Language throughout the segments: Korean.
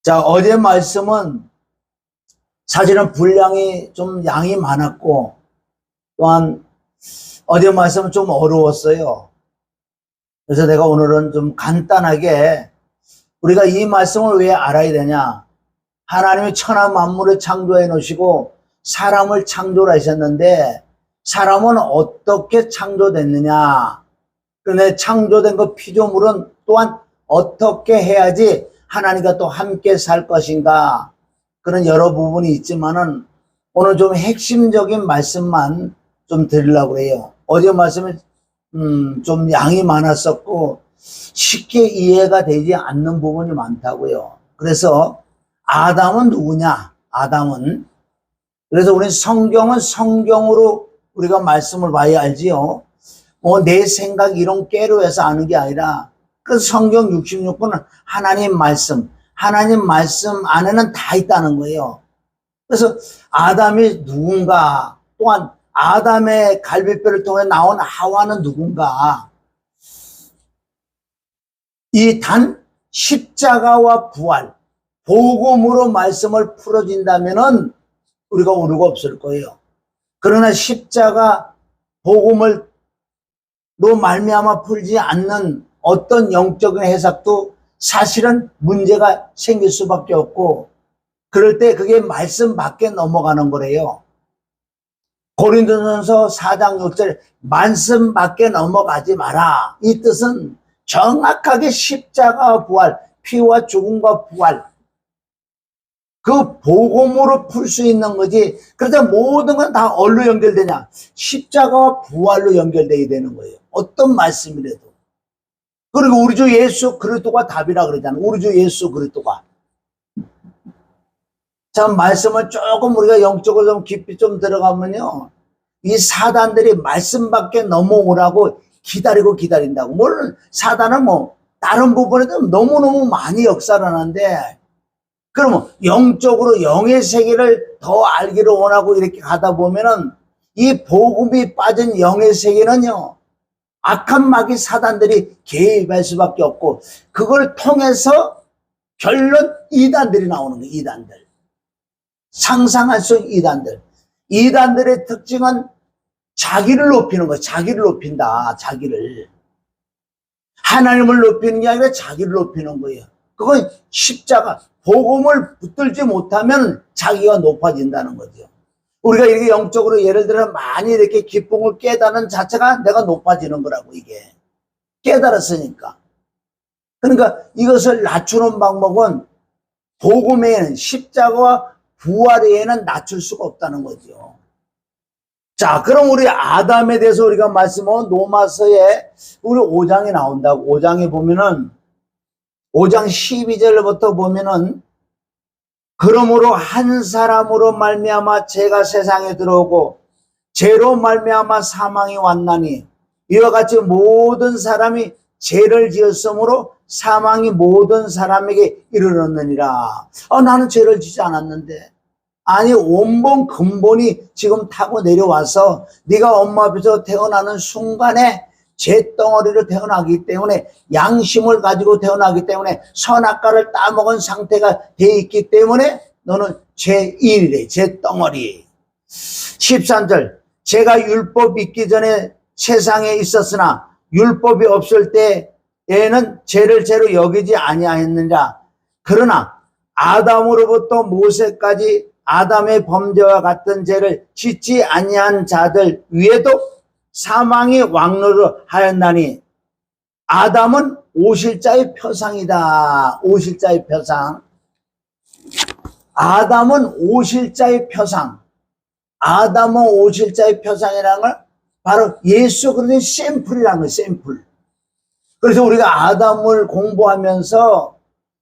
자, 어제 말씀은 사실은 분량이 좀 양이 많았고, 또한 어제 말씀은 좀 어려웠어요. 그래서 내가 오늘은 좀 간단하게 우리가 이 말씀을 왜 알아야 되냐? 하나님이 천하 만물을 창조해 놓으시고 사람을 창조하셨는데 사람은 어떻게 창조됐느냐? 그런데 창조된 그 피조물은 또한 어떻게 해야지 하나님과 또 함께 살 것인가? 그런 여러 부분이 있지만은 오늘 좀 핵심적인 말씀만 좀 드리려고 해요. 어제 말씀은 좀 양이 많았었고 쉽게 이해가 되지 않는 부분이 많다고요. 그래서 아담은 누구냐? 아담은, 그래서 우리 성경은 성경으로 우리가 말씀을 봐야 알지요. 내 생각 이런 깨로 해서 아는 게 아니라 그 성경 66권은 하나님 말씀 안에는 다 있다는 거예요. 그래서 아담이 누군가, 또한 아담의 갈비뼈를 통해 나온 하와는 누군가, 이 단 십자가와 부활, 복음으로 말씀을 풀어진다면은 우리가 오류가 없을 거예요. 그러나 십자가 복음을 로 말미암아 풀지 않는 어떤 영적인 해석도 사실은 문제가 생길 수밖에 없고, 그럴 때 그게 말씀 밖에 넘어가는 거래요. 고린도전서 4장 6절 말씀 밖에 넘어가지 마라. 이 뜻은 정확하게 십자가와 부활, 피와 죽음과 부활, 그 복음으로 풀 수 있는 거지. 그래서 모든 건 다 어디로 연결되냐? 십자가와 부활로 연결되어야 되는 거예요. 어떤 말씀이라도. 그리고 우리 주 예수 그리스도가 답이라 그러잖아요. 우리 주 예수 그리스도가. 참, 말씀을 조금 우리가 영적으로 좀 깊이 좀 들어가면요, 이 사단들이 말씀 밖에 넘어오라고 기다린다고. 물론 사단은 다른 부분에도 너무너무 많이 역사를 하는데, 그러면 영적으로 영의 세계를 더 알기를 원하고 이렇게 가다 보면은 이 복음이 빠진 영의 세계는요, 악한 마귀 사단들이 개입할 수밖에 없고, 그걸 통해서 결론 이단들이 나오는 거예요. 이단들. 상상할 수 있는 이단들. 이단들의 특징은 자기를 높이는 거예요. 자기를 높인다. 자기를. 하나님을 높이는 게 아니라 자기를 높이는 거예요. 그건 십자가, 복음을 붙들지 못하면 자기가 높아진다는 거죠. 우리가 이렇게 영적으로 예를 들어 많이 이렇게 기쁨을 깨닫는 자체가 내가 높아지는 거라고, 이게. 깨달았으니까. 그러니까 이것을 낮추는 방법은 복음에는, 십자가와 부활에는 낮출 수가 없다는 거죠. 자, 그럼 우리 아담에 대해서 우리가 말씀은 로마서에 우리 5장에 나온다고. 5장에 보면은 5장 12절부터 보면은, 그러므로 한 사람으로 말미암아 죄가 세상에 들어오고 죄로 말미암아 사망이 왔나니 이와 같이 모든 사람이 죄를 지었으므로 사망이 모든 사람에게 이르렀느니라. 나는 죄를 지지 않았는데. 아니, 원본 근본이 지금 타고 내려와서 네가 엄마 앞에서 태어나는 순간에 죄덩어리로 태어나기 때문에, 양심을 가지고 태어나기 때문에, 선악과를 따먹은 상태가 돼 있기 때문에 너는 죄인이래. 죄덩어리. 13절 제가 율법 있기 전에 세상에 있었으나 율법이 없을 때에는 죄를 죄로 여기지 아니하였느니라. 그러나 아담으로부터 모세까지 아담의 범죄와 같은 죄를 짓지 아니한 자들 위에도 사망이 왕노를 하였나니 아담은 오실자의 표상이다. 오실자의 표상. 아담은 오실자의 표상. 아담은 오실자의 표상이라는 걸 바로 예수 그리스도의 샘플이라는 거예요. 샘플. 그래서 우리가 아담을 공부하면서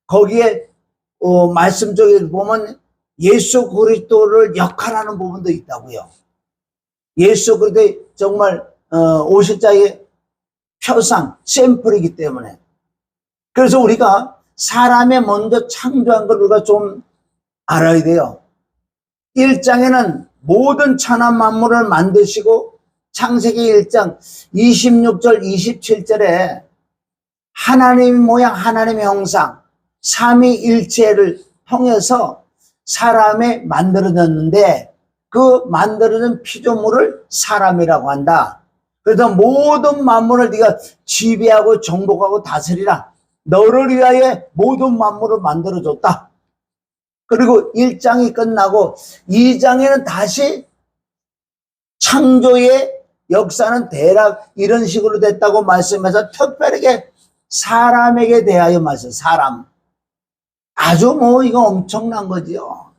거기에 말씀 쪽에 보면 예수 그리스도를 역할하는 부분도 있다고요. 예수 그리스도의 정말 오실자의 표상, 샘플이기 때문에. 그래서 우리가 사람의 먼저 창조한 걸 우리가 좀 알아야 돼요. 1장에는 모든 천하 만물을 만드시고, 창세기 1장 26절 27절에 하나님 모양 하나님의 형상 삼위일체를 통해서 사람이 만들어졌는데 그 만들어진 피조물을 사람이라고 한다. 그래서 모든 만물을 네가 지배하고 정복하고 다스리라. 너를 위하여 모든 만물을 만들어줬다. 그리고 1장이 끝나고 2장에는 다시 창조의 역사는 대략 이런 식으로 됐다고 말씀해서 특별하게 사람에게 대하여 말씀. 사람. 아주 이거 엄청난 거지요.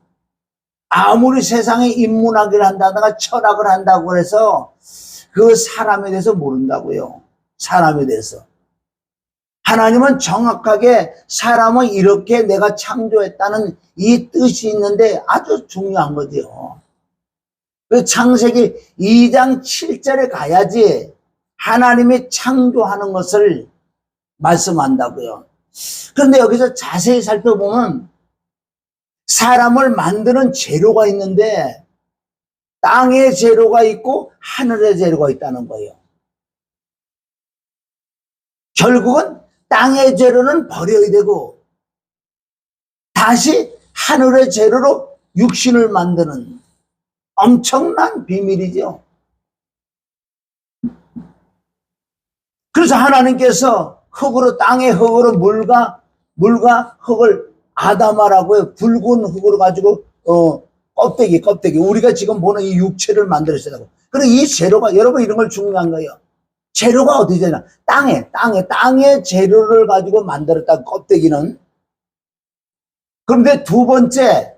아무리 세상에 인문학을 한다든가 철학을 한다고 해서 그 사람에 대해서 모른다고요. 사람에 대해서. 하나님은 정확하게 사람을 이렇게 내가 창조했다는 이 뜻이 있는데 아주 중요한 거죠. 그 창세기 2장 7절에 가야지 하나님이 창조하는 것을 말씀한다고요. 그런데 여기서 자세히 살펴보면 사람을 만드는 재료가 있는데 땅의 재료가 있고 하늘의 재료가 있다는 거예요. 결국은 땅의 재료는 버려야 되고 다시 하늘의 재료로 육신을 만드는 엄청난 비밀이죠. 그래서 하나님께서 흙으로 땅의 흙으로 물과 흙을 아담하라고 해요. 붉은 흙으로 가지고 껍데기 우리가 지금 보는 이 육체를 만들었다고. 그리고 이 재료가 여러분 이런 걸 중요한 거예요. 재료가 어디 되나? 땅의 재료를 가지고 만들었다. 껍데기는. 그런데 두 번째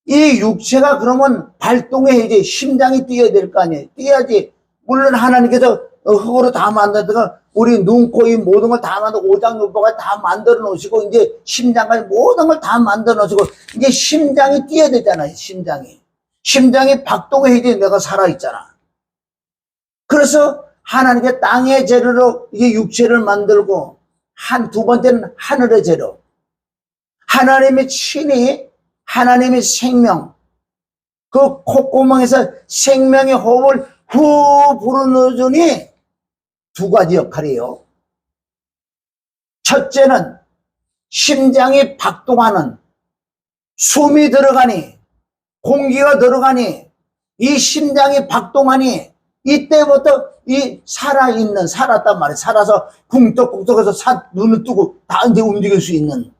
이 육체가 그러면 발동해야지. 심장이 뛰어야 될 거 아니에요. 뛰어야지. 물론 하나님께서 흙으로 다 만들다가 우리 눈, 코, 입 모든 걸 다 만들고 오장육부가 다 만들어 놓으시고 이제 심장까지 모든 걸 다 만들어 놓으시고 이제 심장이 뛰어야 되잖아요. 심장이 박동해야지 내가 살아있잖아. 그래서 하나님께 땅의 재료로 이게 육체를 만들고 두 번째는 하늘의 재료. 하나님의 친히 하나님의 생명 그 콧구멍에서 생명의 호흡을 후 불어넣어주니 두 가지 역할이에요. 첫째는 심장이 박동하는 숨이 들어가니 공기가 들어가니 이 심장이 박동하니 이때부터 이 살았단 말이에요. 살아서 쿵떡쿵떡해서 눈을 뜨고 다 이제 움직일 수 있는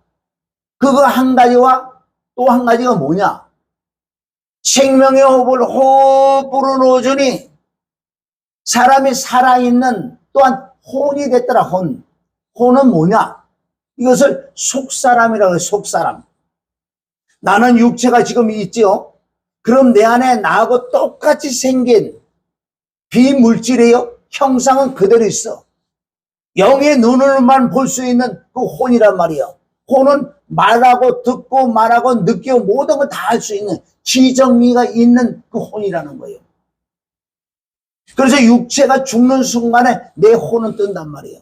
그거 한 가지와 또 한 가지가 뭐냐? 생명의 호흡을 호흡 불어넣어주니 사람이 살아있는 또한 혼이 됐더라. 혼은 뭐냐? 이것을 속사람이라고 해요. 속사람. 나는 육체가 지금 있지요. 그럼 내 안에 나하고 똑같이 생긴 비물질이에요. 형상은 그대로 있어. 영의 눈으로만 볼 수 있는 그 혼이란 말이에요. 혼은 말하고 듣고 말하고 느끼고 모든 걸 다 할 수 있는 지정미가 있는 그 혼이라는 거예요. 그래서 육체가 죽는 순간에 내 혼은 뜬단 말이에요.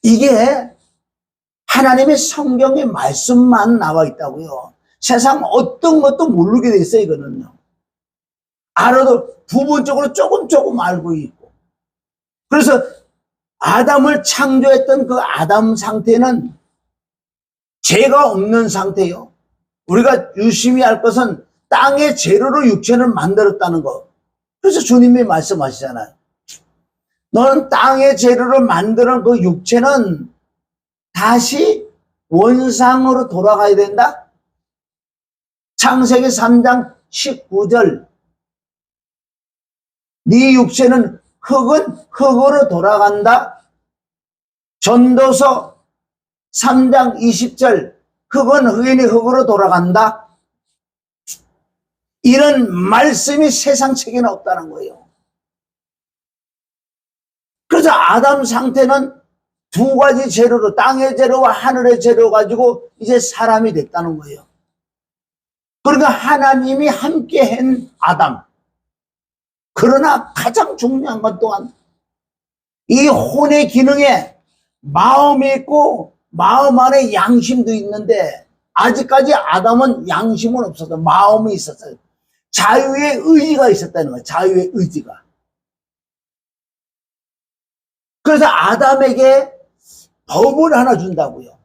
이게 하나님의 성경의 말씀만 나와 있다고요. 세상 어떤 것도 모르게 돼 있어요. 이거는요. 알아도 부분적으로 조금 알고 있고. 그래서 아담을 창조했던 그 아담 상태는 죄가 없는 상태예요. 우리가 유심히 알 것은 땅의 재료로 육체를 만들었다는 거. 그래서 주님이 말씀하시잖아요. 너는 땅의 재료로 만드는 그 육체는 다시 원상으로 돌아가야 된다. 창세기 3장 19절. 네 육체는 흙은 흙으로 돌아간다. 전도서 3장 20절. 흙은 흙이니 흙으로 돌아간다. 이런 말씀이 세상 책에는 없다는 거예요. 그래서 아담 상태는 두 가지 재료로 땅의 재료와 하늘의 재료 가지고 이제 사람이 됐다는 거예요. 그러니까 하나님이 함께 한 아담. 그러나 가장 중요한 것 또한 이 혼의 기능에 마음이 있고 마음 안에 양심도 있는데 아직까지 아담은 양심은 없었어요. 마음이 있었어요. 자유의 의지가 있었다는 거예요. 자유의 의지가. 그래서 아담에게 법을 하나 준다고요.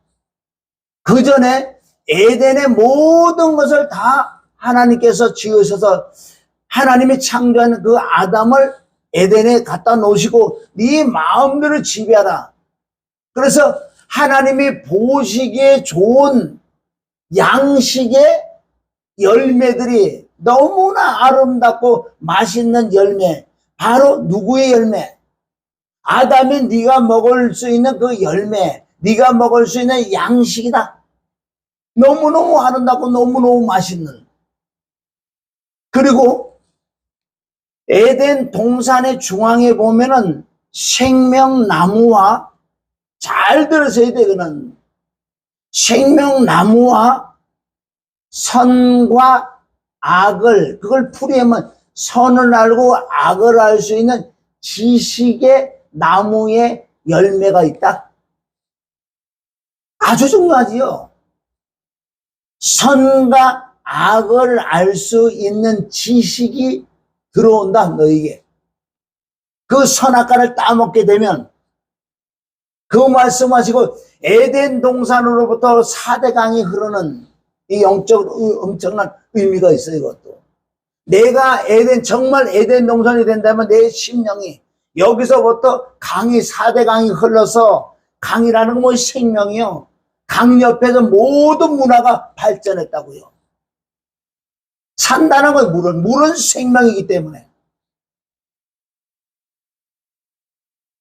그 전에 에덴의 모든 것을 다 하나님께서 지으셔서 하나님이 창조한 그 아담을 에덴에 갖다 놓으시고 네 마음대로 지배하라. 그래서 하나님이 보시기에 좋은 양식의 열매들이 너무나 아름답고 맛있는 열매, 바로 누구의 열매? 아담이 네가 먹을 수 있는 그 열매, 네가 먹을 수 있는 양식이다. 너무너무 아름답고 너무너무 맛있는. 그리고 에덴 동산의 중앙에 보면은 생명나무와, 잘 들으셔야 되거든. 생명나무와 선과 악을, 그걸 풀이하면 선을 알고 악을 알 수 있는 지식의 나무의 열매가 있다. 아주 중요하지요. 선과 악을 알 수 있는 지식이 들어온다, 너에게. 그 선악과를 따먹게 되면, 그 말씀하시고 에덴 동산으로부터 4대 강이 흐르는 이 영적으로 엄청난 의미가 있어요. 이것도 내가 정말 에덴 동산이 된다면 내 심령이 여기서부터 강이 4대 강이 흘러서, 강이라는 건 뭐 생명이요, 강 옆에서 모든 문화가 발전했다고요. 산다는 건 물은 생명이기 때문에.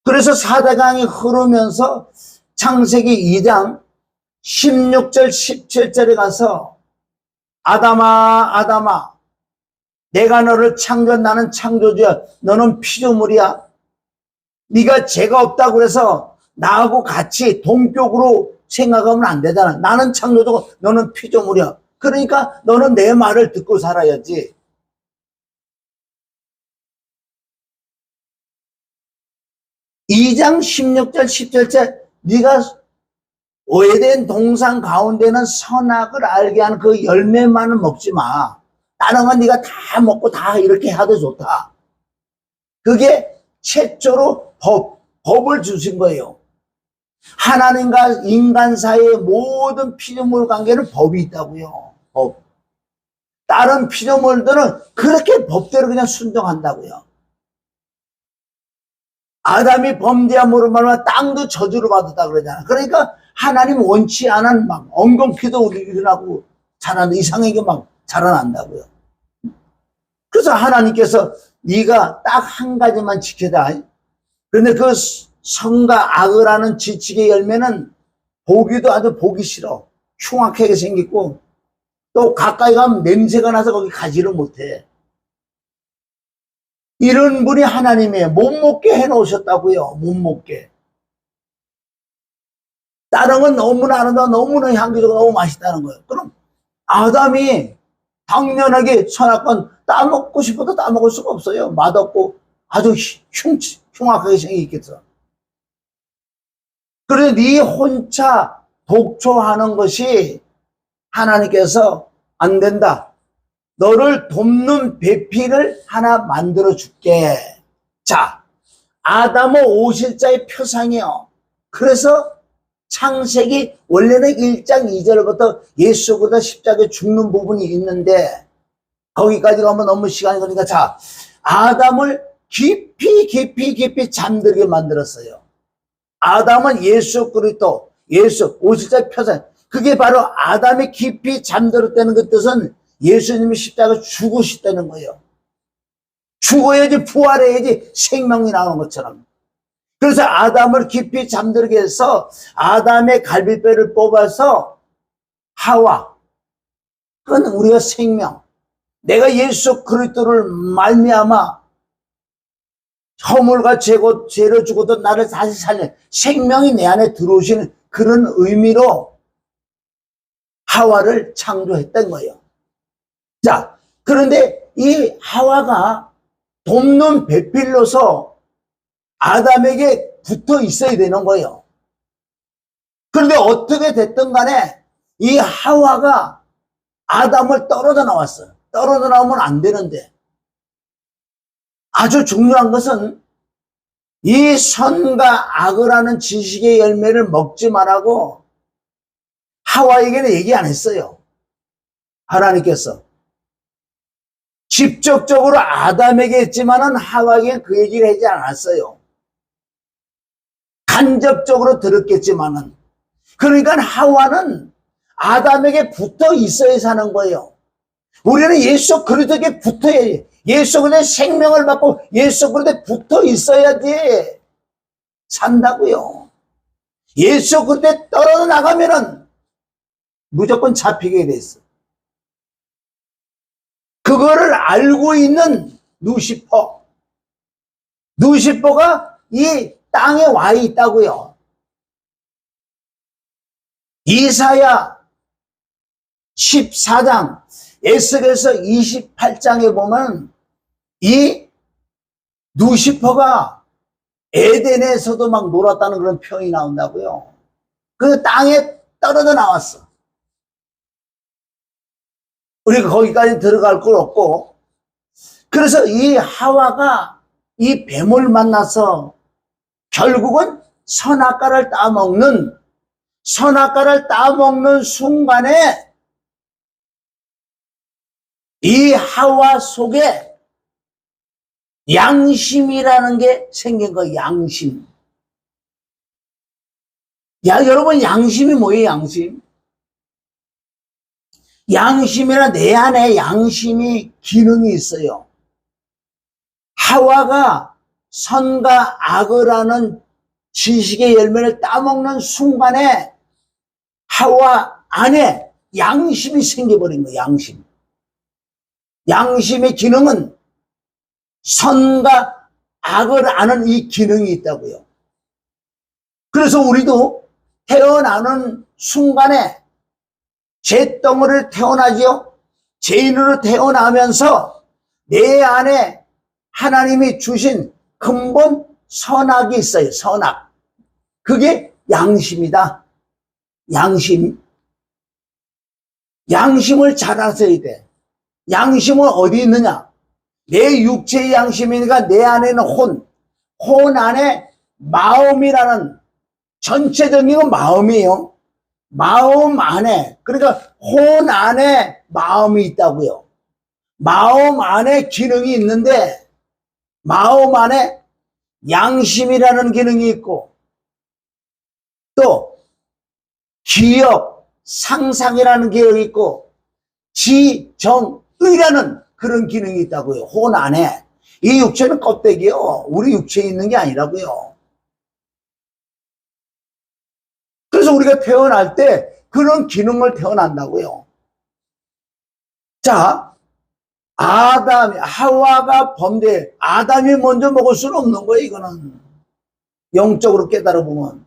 그래서 4대 강이 흐르면서 창세기 2장 16절 17절에 가서 아담아 아담아 내가 너를 창조한 나는 창조주야. 너는 피조물이야. 네가 죄가 없다고 해서 나하고 같이 동격으로 생각하면 안 되잖아. 나는 창조주고 너는 피조물이야. 그러니까 너는 내 말을 듣고 살아야지. 2장 16절 17절 네가 오해된 동산 가운데는 선악을 알게 하는 그 열매만은 먹지 마. 다른 건 네가 다 먹고 다 이렇게 하도 좋다. 그게 최초로 법을 주신 거예요. 하나님과 인간 사이의 모든 피조물 관계는 법이 있다고요. 법. 다른 피조물들은 그렇게 법대로 그냥 순종한다고요. 아담이 범죄함으로 말하면 땅도 저주를 받았다 그러잖아. 그러니까 하나님 원치 않은 막 엉겅퀴도 일어나고 자라는 이상하게 막 자라난다고요. 그래서 하나님께서 네가 딱 한 가지만 지켜라. 그런데 그 선과 악을 하는 지식의 열매는 보기도 아주 보기 싫어. 흉악하게 생겼고 또 가까이 가면 냄새가 나서 거기 가지를 못해. 이런 분이 하나님이에요. 못 먹게 해놓으셨다고요. 못 먹게. 다른 건 너무나 아름다워, 너무나 향기적이고 너무 맛있다는 거예요. 그럼 아담이 당연하게 선악과는 따먹고 싶어도 따먹을 수가 없어요. 맛없고 아주 흉악하게 생겼겠어. 그래서 네 혼자 독초하는 것이 하나님께서 안 된다. 너를 돕는 배필을 하나 만들어 줄게. 자, 아담은 오실자의 표상이요. 그래서 창세기 원래는 1장 2절부터 예수 그리스도 십자가에 죽는 부분이 있는데 거기까지 가면 너무 시간이 걸리니까, 자, 아담을 깊이 잠들게 만들었어요. 아담은 예수 그리스도, 예수 오실자의 표상. 그게 바로 아담이 깊이 잠들었다는 그 뜻은 예수님이 십자가에 죽으셨다는 거예요. 죽어야지 부활해야지 생명이 나오는 것처럼. 그래서 아담을 깊이 잠들게 해서 아담의 갈비뼈를 뽑아서 하와, 그건 우리가 생명, 내가 예수 그리스도를 말미암아 허물과 죄로 죽어도 나를 다시 살려 생명이 내 안에 들어오시는 그런 의미로 하와를 창조했던 거예요. 자, 그런데 이 하와가 돕는 배필로서 아담에게 붙어 있어야 되는 거예요. 그런데 어떻게 됐든 간에 이 하와가 아담을 떨어져 나왔어요. 떨어져 나오면 안 되는데, 아주 중요한 것은 이 선과 악을 하는 지식의 열매를 먹지 말라고 하와에게는 얘기 안 했어요. 하나님께서. 직접적으로 아담에게 했지만은 하와에게는 그 얘기를 하지 않았어요. 간접적으로 들었겠지만은. 그러니까 하와는 아담에게 붙어 있어야 사는 거예요. 우리는 예수 그리스도에게 붙어야지. 예수 그리스도의 생명을 받고 예수 그리스도에 붙어 있어야지 산다고요. 예수 그리스도에 떨어져 나가면은 무조건 잡히게 돼 있어. 그거를 알고 있는 루시퍼가 이 땅에 와 있다고요. 이사야 14장, 에스겔서 28장에 보면 이 루시퍼가 에덴에서도 막 놀았다는 그런 표현이 나온다고요. 그 땅에 떨어져 나왔어. 우리가 거기까지 들어갈 건 없고, 그래서 이 하와가 이 뱀을 만나서 결국은 선악과를 따먹는 순간에 이 하와 속에 양심이라는 게 생긴 거예요. 양심. 야, 여러분, 양심이 뭐예요? 양심이란 내 안에 양심이 기능이 있어요. 하와가 선과 악을 하는 지식의 열매를 따먹는 순간에 하와 안에 양심이 생겨버린 거예요. 양심의 기능은 선과 악을 아는 이 기능이 있다고요. 그래서 우리도 태어나는 순간에 잿덩어리를 태어나지요. 죄인으로 태어나면서 내 안에 하나님이 주신 근본 선악이 있어요. 선악. 그게 양심이다. 양심을 잘 아셔야 돼. 양심은 어디 있느냐? 내 육체의 양심이니까 내 안에는 혼 안에 마음이라는 전체적인 건 마음이에요. 마음 안에, 그러니까 혼 안에 마음이 있다고요. 마음 안에 기능이 있는데 마음 안에 양심이라는 기능이 있고 또 기억, 상상이라는 기능이 있고 지정의라는 그런 기능이 있다고요. 혼 안에. 이 육체는 껍데기요. 우리 육체에 있는 게 아니라고요. 그래서 우리가 태어날 때 그런 기능을 태어난다고요. 자, 하와가 범죄, 아담이 먼저 먹을 수는 없는 거예요, 이거는. 영적으로 깨달아 보면.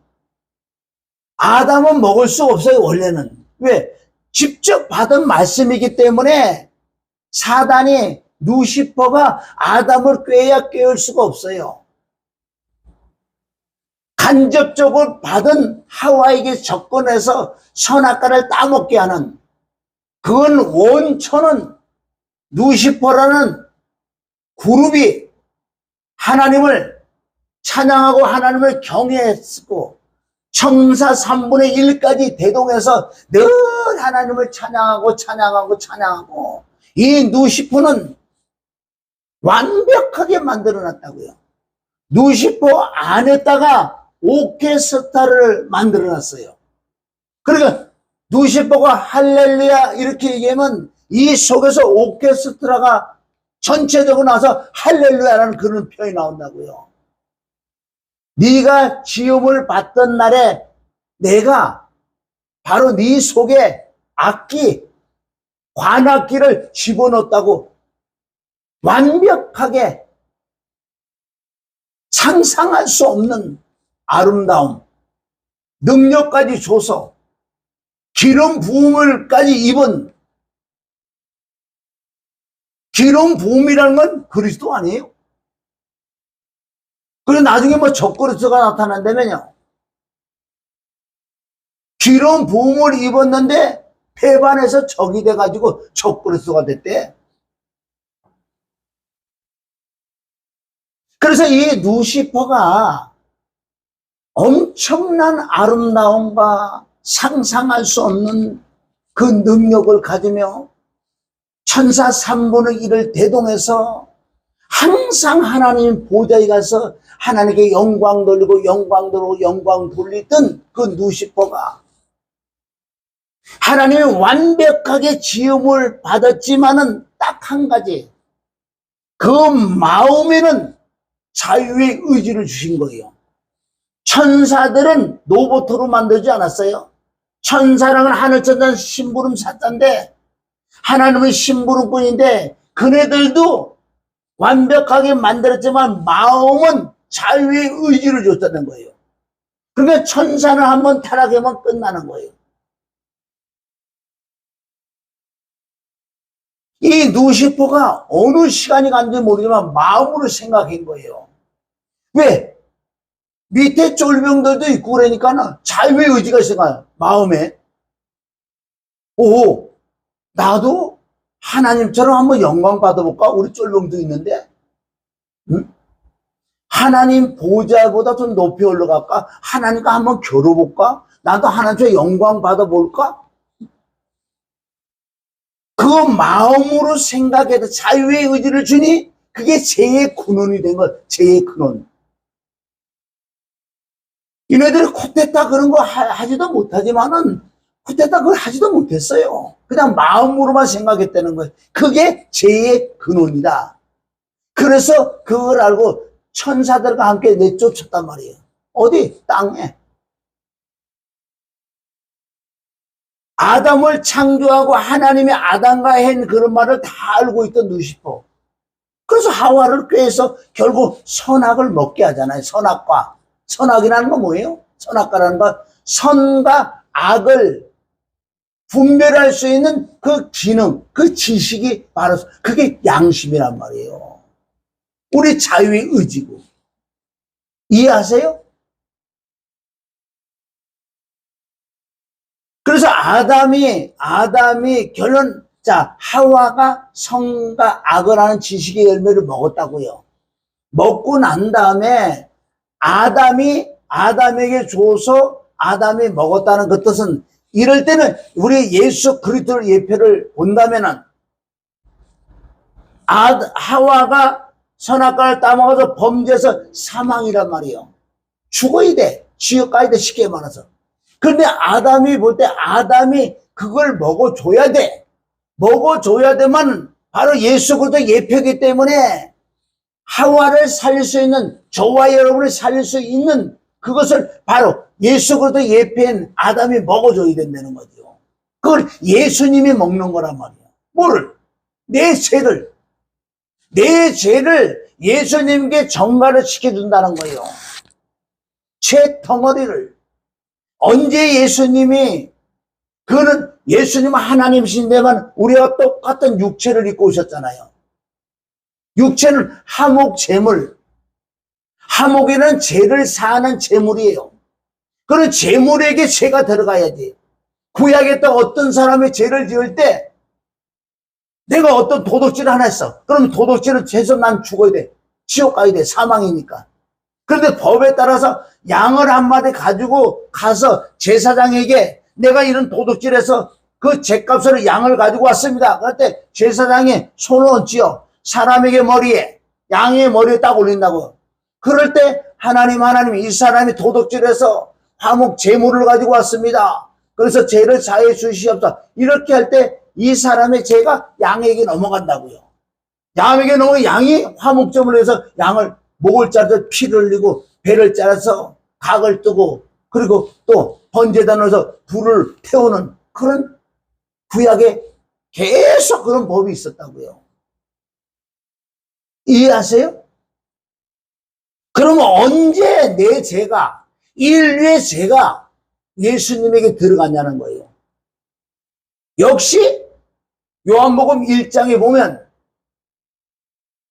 아담은 먹을 수 없어요, 원래는. 왜? 직접 받은 말씀이기 때문에 사단이, 루시퍼가 아담을 꾀야 깨울 수가 없어요. 간접적으로 받은 하와에게 접근해서 선악과를 따먹게 하는, 그건 원천은 루시퍼라는 그룹이 하나님을 찬양하고 하나님을 경외했고 청사 3분의 1까지 대동해서 늘 하나님을 찬양하고 이 루시퍼는 완벽하게 만들어놨다고요. 루시퍼 안에다가 오케스트라를 만들어놨어요. 그러니까 루시퍼가 할렐루야 이렇게 얘기하면 이 속에서 오케스트라가 전체적으로 나와서 할렐루야라는 그런 표현이 나온다고요. 네가 지음을 받던 날에 내가 바로 네 속에 악기, 관악기를 집어넣었다고 완벽하게 상상할 수 없는 아름다움, 능력까지 줘서 기름 부음을까지 입은, 기름 부음이라는 건 그리스도 아니에요? 그리고 나중에 뭐 적그리스도가 나타난다면요. 기름 부음을 입었는데 배반해서 적이 돼가지고 적그리스도가 됐대. 그래서 이 루시퍼가 엄청난 아름다움과 상상할 수 없는 그 능력을 가지며 천사 3분의 1을 대동해서 항상 하나님 보좌에 가서 하나님께 영광 돌리고 영광 돌리고 영광 돌리던 그 누시퍼가 하나님이 완벽하게 지음을 받았지만은 딱 한 가지, 그 마음에는 자유의 의지를 주신 거예요. 천사들은 로봇으로 만들지 않았어요. 천사랑은 하늘천사는 심부름 사자인데 하나님은 심부름꾼인데 그네들도 완벽하게 만들었지만 마음은 자유의 의지를 줬다는 거예요. 그러니까 천사는 한번 타락하면 끝나는 거예요. 이 누시퍼가 어느 시간이 간지 모르지만 마음으로 생각한 거예요. 왜? 밑에 쫄병들도 있고 그러니까 자유의 의지가 있어요. 마음에. 오, 나도 하나님처럼 한번 영광 받아볼까? 우리 쫄병도 있는데. 응? 하나님 보좌보다 좀 높이 올라갈까? 하나님과 한번 겨뤄볼까? 나도 하나님처럼 영광 받아볼까? 그 마음으로 생각해서 자유의 의지를 주니 그게 죄의 근원이 된 것, 죄의 근원. 이네들이 쿠데타 그런 거 하지도 못하지만은 쿠데타 그걸 하지도 못했어요. 그냥 마음으로만 생각했다는 거예요. 그게 죄의 근원이다. 그래서 그걸 알고 천사들과 함께 내쫓았단 말이에요. 어디? 땅에. 아담을 창조하고 하나님이 아담과 한 그런 말을 다 알고 있던 누시퍼. 그래서 하와를 꾀해서 결국 선악을 먹게 하잖아요. 선악과. 선악이라는 건 뭐예요? 선악과라는 건 선과 악을 분별할 수 있는 그 기능, 그 지식이 바로 그게 양심이란 말이에요. 우리 자유의 의지고. 이해하세요? 그래서 아담이 결론, 자, 하와가 선과 악을 하는 지식의 열매를 먹었다고요. 먹고 난 다음에 아담에게 줘서 아담이 먹었다는 그 뜻은, 이럴 때는 우리 예수 그리스도의 예표를 본다면은 하와가 선악과를 따먹어서 범죄해서 사망이란 말이에요. 죽어야 돼. 지옥 가야 돼. 쉽게 말해서. 그런데 아담이 볼 때 아담이 그걸 먹어줘야 돼. 먹어줘야 되면 바로 예수 그리스도 예표이기 때문에 하와를 살릴 수 있는, 저와 여러분을 살릴 수 있는 그것을 바로 예수 그리스도 예표인 아담이 먹어줘야 된다는 거죠. 그걸 예수님이 먹는 거란 말이에요. 뭐를? 내 죄를 예수님께 전가를 시켜준다는 거예요. 죄 덩어리를. 언제 예수님이, 그는 예수님은 하나님이신데만 우리와 똑같은 육체를 입고 오셨잖아요. 육체는 하목 제물. 하목에는 죄를 사하는 제물이에요. 그런 제물에게 죄가 들어가야지. 구약에 또 어떤 사람이 죄를 지을 때 내가 어떤 도둑질을 하나 했어. 그럼 도둑질은 죄서 난 죽어야 돼. 지옥 가야 돼. 사망이니까. 그런데 법에 따라서 양을 한 마리 가지고 가서 제사장에게 내가 이런 도둑질해서 그 죄값으로 양을 가지고 왔습니다. 그럴 때 제사장이 손을 얹지요. 사람에게 머리에, 양의 머리에 딱 올린다고. 그럴 때 하나님 이 사람이 도둑질해서 화목 제물을 가지고 왔습니다. 그래서 죄를 사해 주시옵소서. 이렇게 할 때 이 사람의 죄가 양에게 넘어간다고요. 양에게 넘어가 양이 화목제물을 해서 양을 목을 자르서 피를 흘리고 배를 자라서 각을 뜨고 그리고 또 번제단 넣어서 불을 태우는 그런 구약에 계속 그런 법이 있었다고요. 이해하세요? 그러면 언제 내 죄가, 인류의 죄가 예수님에게 들어갔냐는 거예요. 역시 요한복음 1장에 보면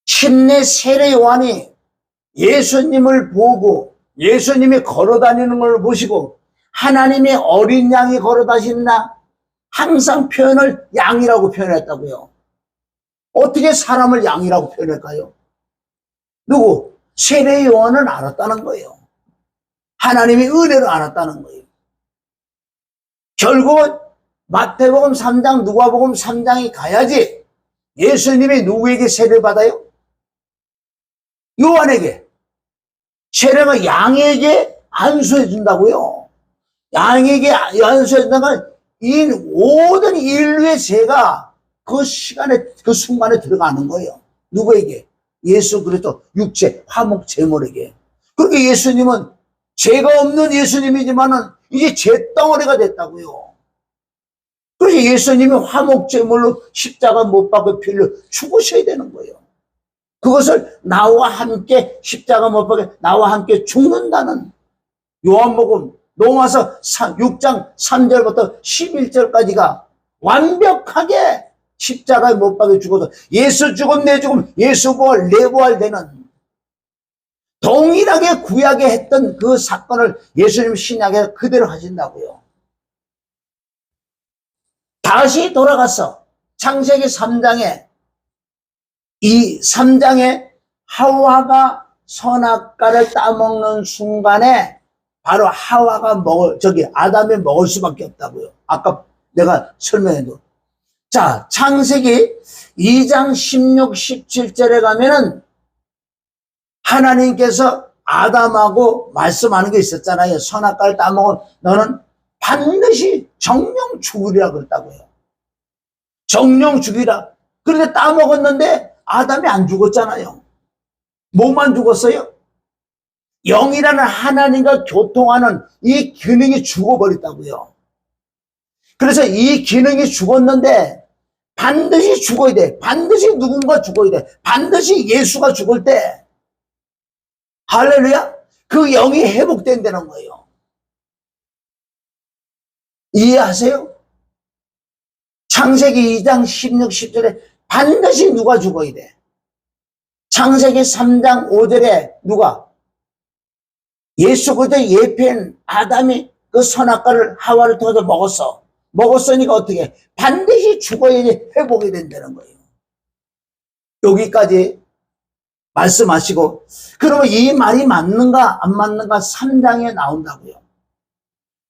침례 세례 요한이 예수님을 보고 예수님이 걸어다니는 걸 보시고 하나님의 어린 양이 걸어다니나 항상 표현을 양이라고 표현했다고요. 어떻게 사람을 양이라고 표현할까요? 누구? 세례 요한은 알았다는 거예요. 하나님의 은혜를 알았다는 거예요. 결국은 마태복음 3장, 누가복음 3장이 가야지 예수님이 누구에게 세례를 받아요? 요한에게. 세례가 양에게 안수해 준다고요. 양에게 안수해 준다는 이 모든 인류의 죄가 그 시간에, 그 순간에 들어가는 거예요. 누구에게? 예수 그리스도 육체, 화목 제물에게. 그렇게 예수님은 죄가 없는 예수님이지만은 이제 죄덩어리가 됐다고요. 그래서 예수님이 화목 제물로 십자가 못 박아 피를 죽으셔야 되는 거예요. 그것을 나와 함께 십자가 못 박아 나와 함께 죽는다는 요한복음 로마서 6장 3절부터 11절까지가 완벽하게 십자가에 못 박혀 죽어서 예수 죽음 내 죽음 예수 부활 내 부활 되는 동일하게 구약에 했던 그 사건을 예수님 신약에 그대로 하신다고요. 다시 돌아가서 창세기 3장에 이 3장에 하와가 선악과를 따먹는 순간에 바로 하와가 아담이 먹을 수밖에 없다고요. 아까 내가 설명해도. 자, 창세기 2장 16, 17절에 가면은 하나님께서 아담하고 말씀하는 게 있었잖아요. 선악과를 따먹은 너는 반드시 정령 죽으리라 그랬다고요. 정령 죽이라. 그런데 따먹었는데 아담이 안 죽었잖아요. 뭐만 죽었어요? 영이라는 하나님과 교통하는 이 기능이 죽어버렸다고요. 그래서 이 기능이 죽었는데 반드시 죽어야 돼. 반드시 누군가 죽어야 돼. 반드시 예수가 죽을 때 할렐루야, 그 영이 회복된다는 거예요. 이해하세요? 창세기 2장 16, 10절에 반드시 누가 죽어야 돼. 창세기 3장 5절에 누가? 예수 그리스도 예표인 아담이 그 선악과를 하와를 통해서 먹었어. 먹었으니까 어떻게? 반드시 죽어야지 회복이 된다는 거예요. 여기까지 말씀하시고, 그러면 이 말이 맞는가 안 맞는가 3장에 나온다고요.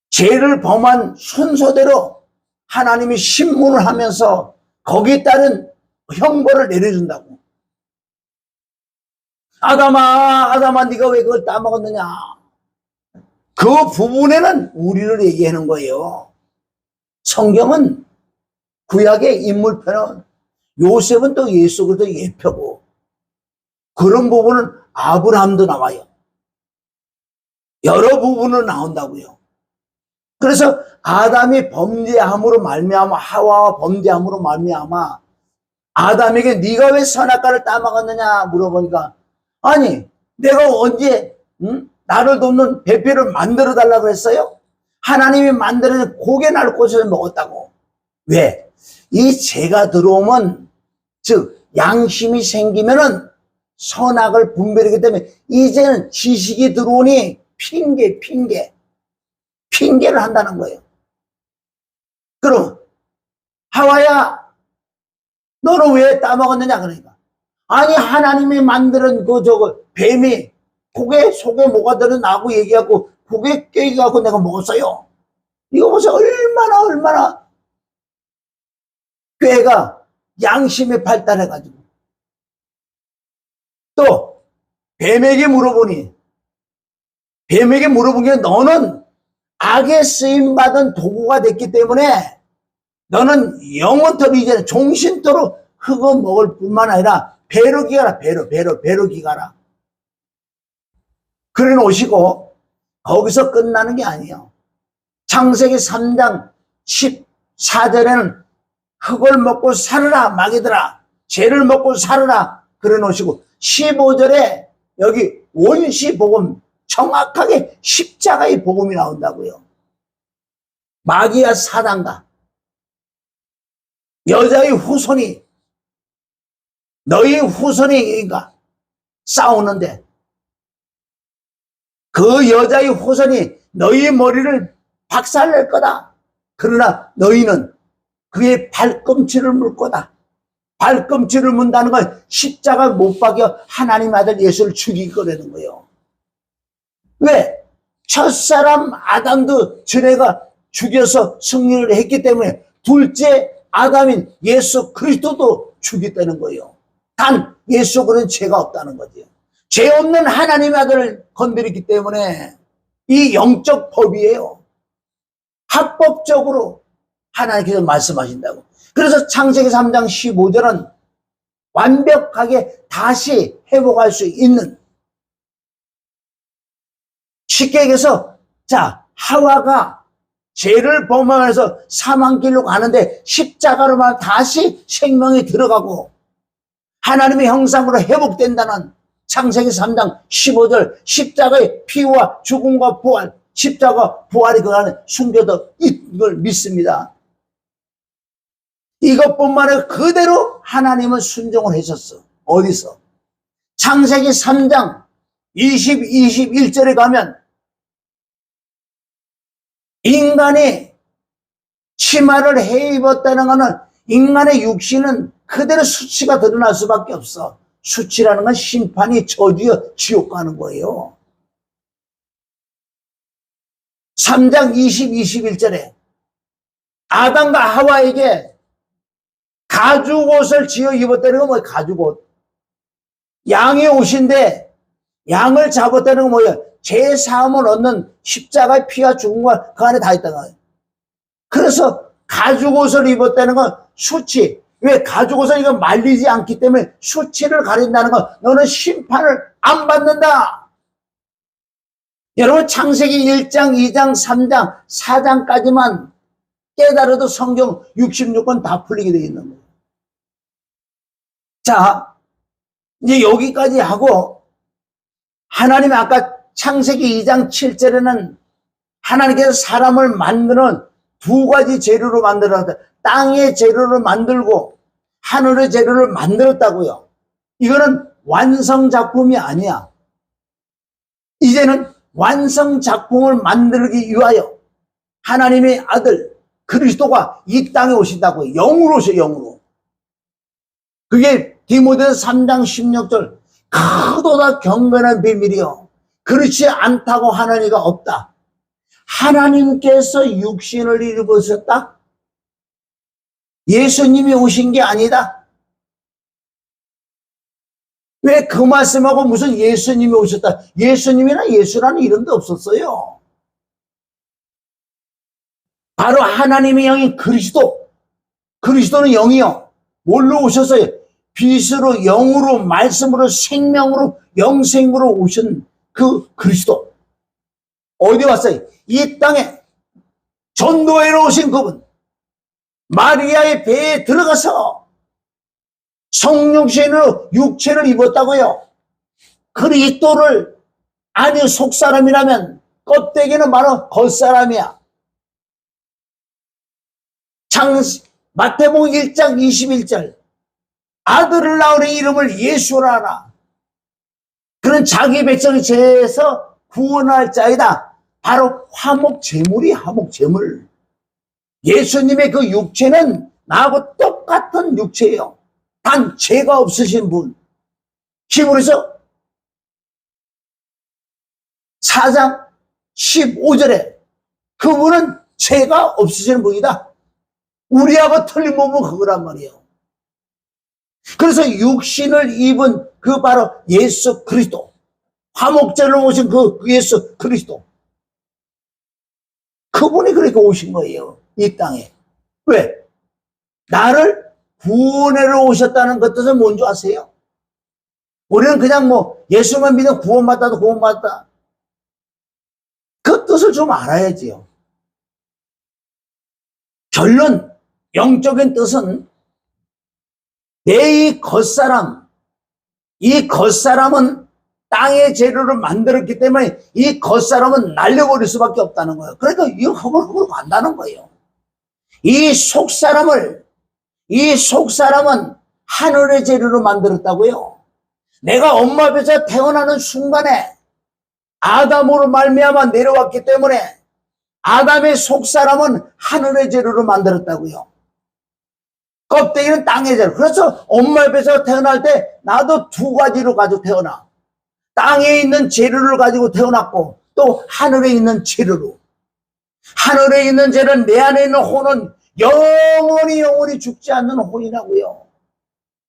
죄를 범한 순서대로 하나님이 심문을 하면서 거기에 따른 형벌을 내려준다고. 아담아 네가 왜 그걸 따먹었느냐. 그 부분에는 우리를 얘기하는 거예요. 성경은 구약의 인물편은 요셉은 또 예수 그리스도 예표고, 그런 부분은 아브라함도 나와요. 여러 부분은 나온다고요. 그래서 아담이 범죄함으로 말미암아, 하와와 범죄함으로 말미암아 아담에게 네가 왜 선악과를 따먹었느냐 물어보니까, 아니 내가 언제 나를 돕는 배필을 만들어 달라고 했어요? 하나님이 만들어낸 고개 날 곳에서 먹었다고. 왜? 이 죄가 들어오면, 즉 양심이 생기면은 선악을 분별하기 때문에 이제는 지식이 들어오니 핑계를 한다는 거예요. 그럼 하와야 너는 왜 따먹었느냐 그러니까, 아니 하나님이 만드는 뱀이 고개 속에 뭐가 들어나고 얘기하고 고개 깨기갖고 내가 먹었어요. 이거 보세요. 얼마나 꾀가 양심이 발달해가지고. 또 뱀에게 물어본 게 너는 악에 쓰임받은 도구가 됐기 때문에 너는 영원토록 이제는 종신토록 흙을 먹을 뿐만 아니라 배로 기가라. 배로 기가라. 그래 놓으시고 거기서 끝나는 게 아니에요. 창세기 3장 14절에는 흙을 먹고 살으라 마귀들아, 죄를 먹고 살으라 그래 놓으시고, 15절에 여기 원시복음, 정확하게 십자가의 복음이 나온다고요. 마귀와 사단과 여자의 후손이, 너희 후손이니까 싸우는데 그 여자의 후손이 너희 머리를 박살낼 거다. 그러나 너희는 그의 발꿈치를 물 거다. 발꿈치를 문다는 건 십자가 못 박여 하나님 아들 예수를 죽일 거라는 거예요. 왜? 첫사람 아담도 전에가 죽여서 승리를 했기 때문에 둘째 아담인 예수 그리스도도 죽였다는 거예요. 단 예수 그리스도는 죄가 없다는 거죠. 죄 없는 하나님의 아들을 건드렸기 때문에 이 영적 법이에요. 합법적으로 하나님께서 말씀하신다고. 그래서 창세기 3장 15절은 완벽하게 다시 회복할 수 있는, 쉽게 얘기해서 자, 하와가 죄를 범하면서 사망길로 가는데 십자가로만 다시 생명이 들어가고 하나님의 형상으로 회복된다는 창세기 3장 15절, 십자가의 피와 죽음과 부활, 십자가 부활이 그 안에 숨겨져 이걸 믿습니다. 이것뿐만 아니라 그대로 하나님은 순종을 하셨어. 어디서? 창세기 3장 21절에 가면 인간이 치마를 해 입었다는 것은 인간의 육신은 그대로 수치가 드러날 수밖에 없어. 수치라는 건 심판이 저주여 지옥 가는 거예요. 3장 21절에 아담과 하와에게 가죽 옷을 지어 입었다는 건 뭐예요? 가죽 옷. 양의 옷인데 양을 잡았다는 건 뭐예요? 죄 사함을 얻는 십자가의 피와 죽음과 그 안에 다 있다는 거예요. 그래서 가죽 옷을 입었다는 건 수치. 왜? 가죽 옷은 이거 말리지 않기 때문에 수치를 가린다는 건 너는 심판을 안 받는다. 여러분 창세기 1장, 2장, 3장, 4장까지만 깨달아도 성경 66권 다 풀리게 되어 있는 거예요. 자, 이제 여기까지 하고 하나님이 아까 창세기 2장 7절에는 하나님께서 사람을 만드는 두 가지 재료로 만들었다. 땅의 재료를 만들고 하늘의 재료를 만들었다고요. 이거는 완성작품이 아니야. 이제는 완성작품을 만들기 위하여 하나님의 아들 그리스도가 이 땅에 오신다고요. 영으로 오셔요. 영으로. 그게 디모데서 3장 16절 크도다 경건한 비밀이요. 그렇지 않다고 하나니가 없다. 하나님께서 육신을 입으셨다? 예수님이 오신 게 아니다. 왜 그 말씀하고 무슨 예수님이 오셨다? 예수님이나 예수라는 이름도 없었어요. 바로 하나님의 영인 그리스도. 그리스도는 영이요. 뭘로 오셨어요? 빛으로, 영으로, 말씀으로, 생명으로, 영생으로 오신 그 그리스도. 어디 왔어요? 이 땅에 전도회로 오신 그분. 마리아의 배에 들어가서 성육신으로 육체를 입었다고요. 그리스도를 아니 속사람이라면 껍데기는 바로 겉사람이야. 마태복음 1장 21절 아들을 낳으니 이름을 예수라 하라. 그는 자기 백성의 죄에서 구원할 자이다. 바로 화목제물이 화목제물. 예수님의 그 육체는 나하고 똑같은 육체예요. 단 죄가 없으신 분. 히브리서 4장 15절에 그분은 죄가 없으신 분이다. 우리하고 틀린 부분은 그거란 말이에요. 그래서 육신을 입은 그 바로 예수 그리스도. 화목제로 오신 그 예수 그리스도. 그분이 그렇게 오신 거예요. 이 땅에. 왜? 나를 구원하러 오셨다는 것 뜻은 뭔지 아세요? 우리는 그냥 뭐 예수만 믿으면 구원받아도 구원받다. 그 뜻을 좀 알아야지요. 결론, 영적인 뜻은 내 이 겉사람, 이 겉사람은 땅의 재료를 만들었기 때문에 이 겉사람은 날려버릴 수밖에 없다는 거예요. 그러니까 이거 허물허물 간다는 거예요. 이 속사람은 하늘의 재료로 만들었다고요. 내가 엄마 뱃에서 태어나는 순간에 아담으로 말미암아 내려왔기 때문에 아담의 속사람은 하늘의 재료로 만들었다고요. 껍데기는 땅의 재료. 그래서 엄마 뱃에서 태어날 때 나도 두 가지로 가지고 태어나. 땅에 있는 재료를 가지고 태어났고 또 하늘에 있는 재료로. 하늘에 있는 죄는 내 안에 있는 혼은 영원히 죽지 않는 혼이라고요.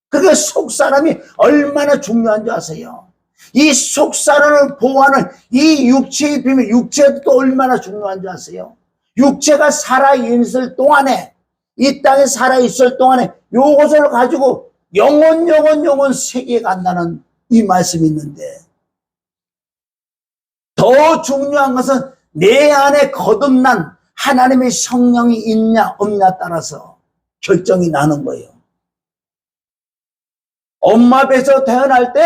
그게 속사람이 얼마나 중요한 줄 아세요? 이 속사람을 보호하는 이 육체의 비밀, 육체도 얼마나 중요한 줄 아세요? 육체가 살아있을 동안에, 이 땅에 살아있을 동안에 요것을 가지고 영원 세계에 간다는 이 말씀이 있는데, 더 중요한 것은 내 안에 거듭난 하나님의 성령이 있냐 없냐 따라서 결정이 나는 거예요. 엄마 배에서 태어날 때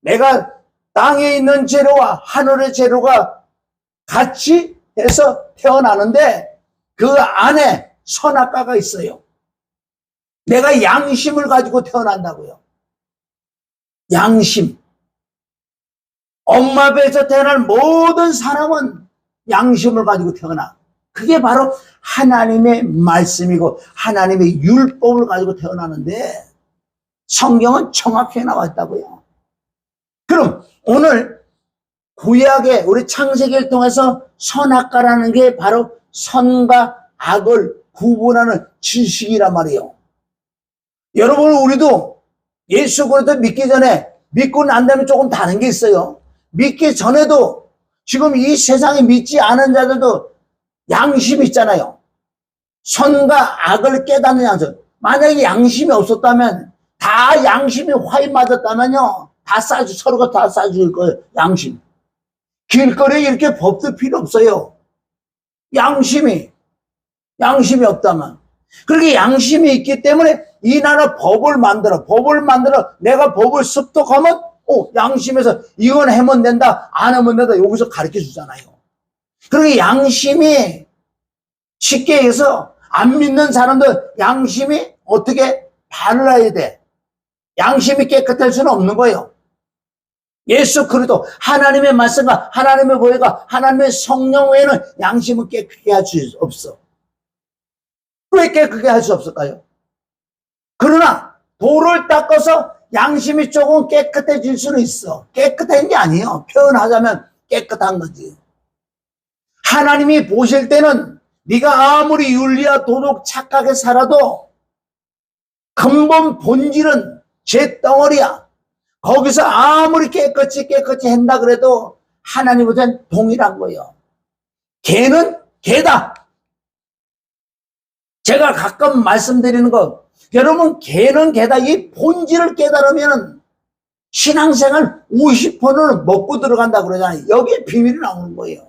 내가 땅에 있는 재료와 하늘의 재료가 같이 해서 태어나는데 그 안에 선악과가 있어요. 내가 양심을 가지고 태어난다고요. 양심. 엄마 배에서 태어날 모든 사람은 양심을 가지고 태어나. 그게 바로 하나님의 말씀이고 하나님의 율법을 가지고 태어나는데 성경은 정확히 나와 있다고요. 그럼 오늘 구약의 우리 창세기를 통해서 선악과라는 게 바로 선과 악을 구분하는 지식이란 말이에요. 여러분, 우리도 예수 그리스도 믿기 전에, 믿고 난 다음에 조금 다른 게 있어요. 믿기 전에도 지금 이 세상에 믿지 않은 자들도 양심이 있잖아요. 선과 악을 깨닫는 양심. 만약에 양심이 없었다면, 다 양심이 화인 맞았다면요, 서로가 다 싸줄 거예요. 양심. 길거리에 이렇게 법도 필요 없어요. 양심이 없다면. 그렇게 양심이 있기 때문에 이 나라 법을 만들어 내가 법을 습득하면 양심에서 이건 하면 된다, 안 하면 된다, 여기서 가르쳐 주잖아요. 그러게 양심이, 쉽게 얘기해서 안 믿는 사람들 양심이 어떻게 발라야 돼. 양심이 깨끗할 수는 없는 거예요. 예수 그리스도 하나님의 말씀과 하나님의 보혜가 하나님의 성령 외에는 양심은 깨끗하게 할 수 없어. 왜 깨끗하게 할 수 없을까요? 그러나 돌을 닦아서 양심이 조금 깨끗해질 수는 있어. 깨끗한 게 아니에요. 표현하자면 깨끗한 거지. 하나님이 보실 때는 네가 아무리 윤리와 도덕 착하게 살아도 근본 본질은 죄덩어리야. 거기서 아무리 깨끗이 한다 그래도 하나님보다는 동일한 거예요. 개는 개다. 제가 가끔 말씀드리는 거, 여러분, 개는 개다. 이 본질을 깨달으면 신앙생활 50%는 먹고 들어간다 그러잖아요. 여기에 비밀이 나오는 거예요.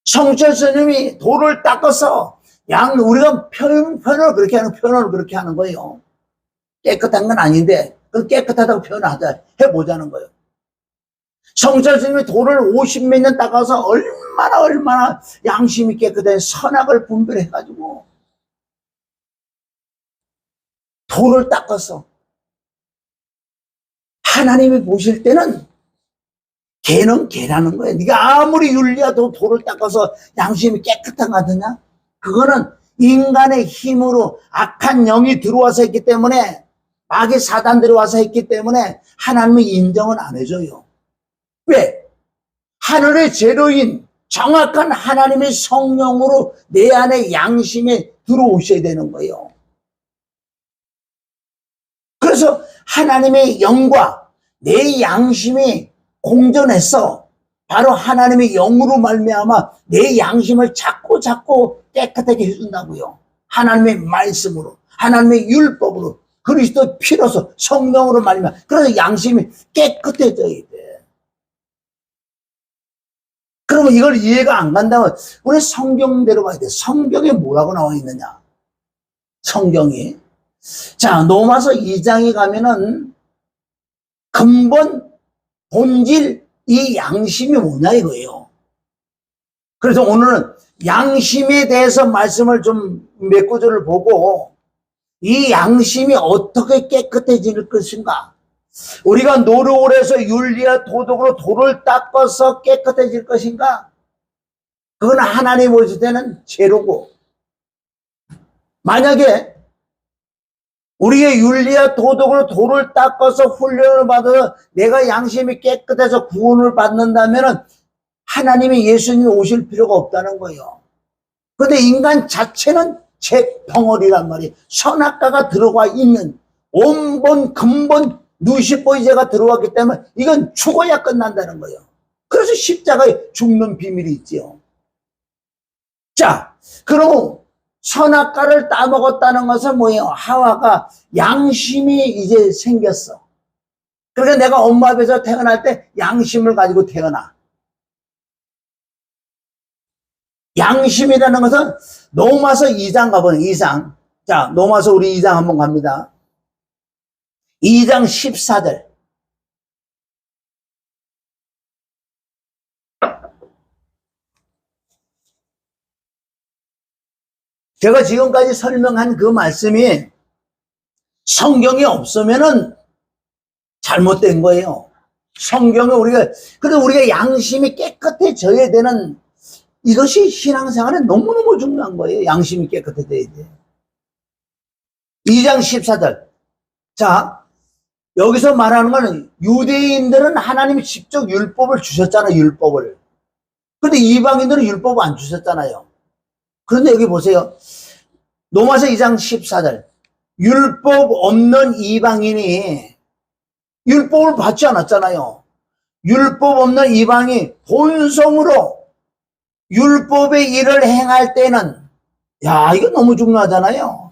성철 스님이 돌을 닦아서 우리가 표현을 그렇게 하는 거예요. 깨끗한 건 아닌데, 그 깨끗하다고 해보자는 거예요. 성철 스님이 돌을 50몇 년 닦아서 얼마나 양심이 깨끗해 선악을 분별해가지고 돌을 닦아서 하나님이 보실 때는 개는 개라는 거예요. 네가 아무리 윤리와도 돌을 닦아서 양심이 깨끗한 거 같으냐? 그거는 인간의 힘으로 악한 영이 들어와서 했기 때문에, 마귀 사단들이 와서 했기 때문에 하나님이 인정은 안 해줘요. 왜? 하늘의 재료인 정확한 하나님의 성령으로 내 안에 양심에 들어오셔야 되는 거예요. 그래서 하나님의 영과 내 양심이 공존해서 바로 하나님의 영으로 말미암아 내 양심을 자꾸 깨끗하게 해준다고요. 하나님의 말씀으로, 하나님의 율법으로, 그리스도 피로서, 성령으로 말미암아. 그래서 양심이 깨끗해져야 돼. 그러면 이걸 이해가 안 간다면 우리 성경대로 가야 돼. 성경에 뭐라고 나와 있느냐? 성경이. 자, 로마서 2장에 가면은 근본, 본질, 이 양심이 뭐냐 이거예요. 그래서 오늘은 양심에 대해서 말씀을 좀 몇 구절을 보고 이 양심이 어떻게 깨끗해질 것인가. 우리가 노력을 해서 윤리와 도덕으로 돌을 닦아서 깨끗해질 것인가? 그건 하나님 보실 때는 죄로고, 만약에 우리의 윤리와 도덕으로 돌을 닦아서 훈련을 받아서 내가 양심이 깨끗해서 구원을 받는다면 하나님이 예수님이 오실 필요가 없다는 거예요. 그런데 인간 자체는 제 덩어리란 말이에요. 선악과가 들어가 있는 원본 근본 누시포이제가 들어왔기 때문에 이건 죽어야 끝난다는 거예요. 그래서 십자가에 죽는 비밀이 있지요. 자, 그럼 선악과를 따먹었다는 것은 뭐예요? 하와가 양심이 이제 생겼어. 그러니까 내가 엄마 배에서 태어날 때 양심을 가지고 태어나. 양심이라는 것은 로마서 2장 가보는 2장. 자, 로마서 우리 2장 한번 갑니다. 2장 14절. 제가 지금까지 설명한 그 말씀이 성경에 없으면은 잘못된 거예요. 성경에 그래도 우리가 양심이 깨끗해져야 되는 이것이 신앙생활에 너무너무 중요한 거예요. 양심이 깨끗해져야 돼. 2장 14절. 자, 여기서 말하는 거는 유대인들은 하나님이 직접 율법을 주셨잖아요. 율법을. 근데 이방인들은 율법을 안 주셨잖아요. 그런데 여기 보세요. 로마서 2장 14절. 율법 없는 이방인이 율법을 받지 않았잖아요. 율법 없는 이방이 본성으로 율법의 일을 행할 때는, 야, 이거 너무 중요하잖아요.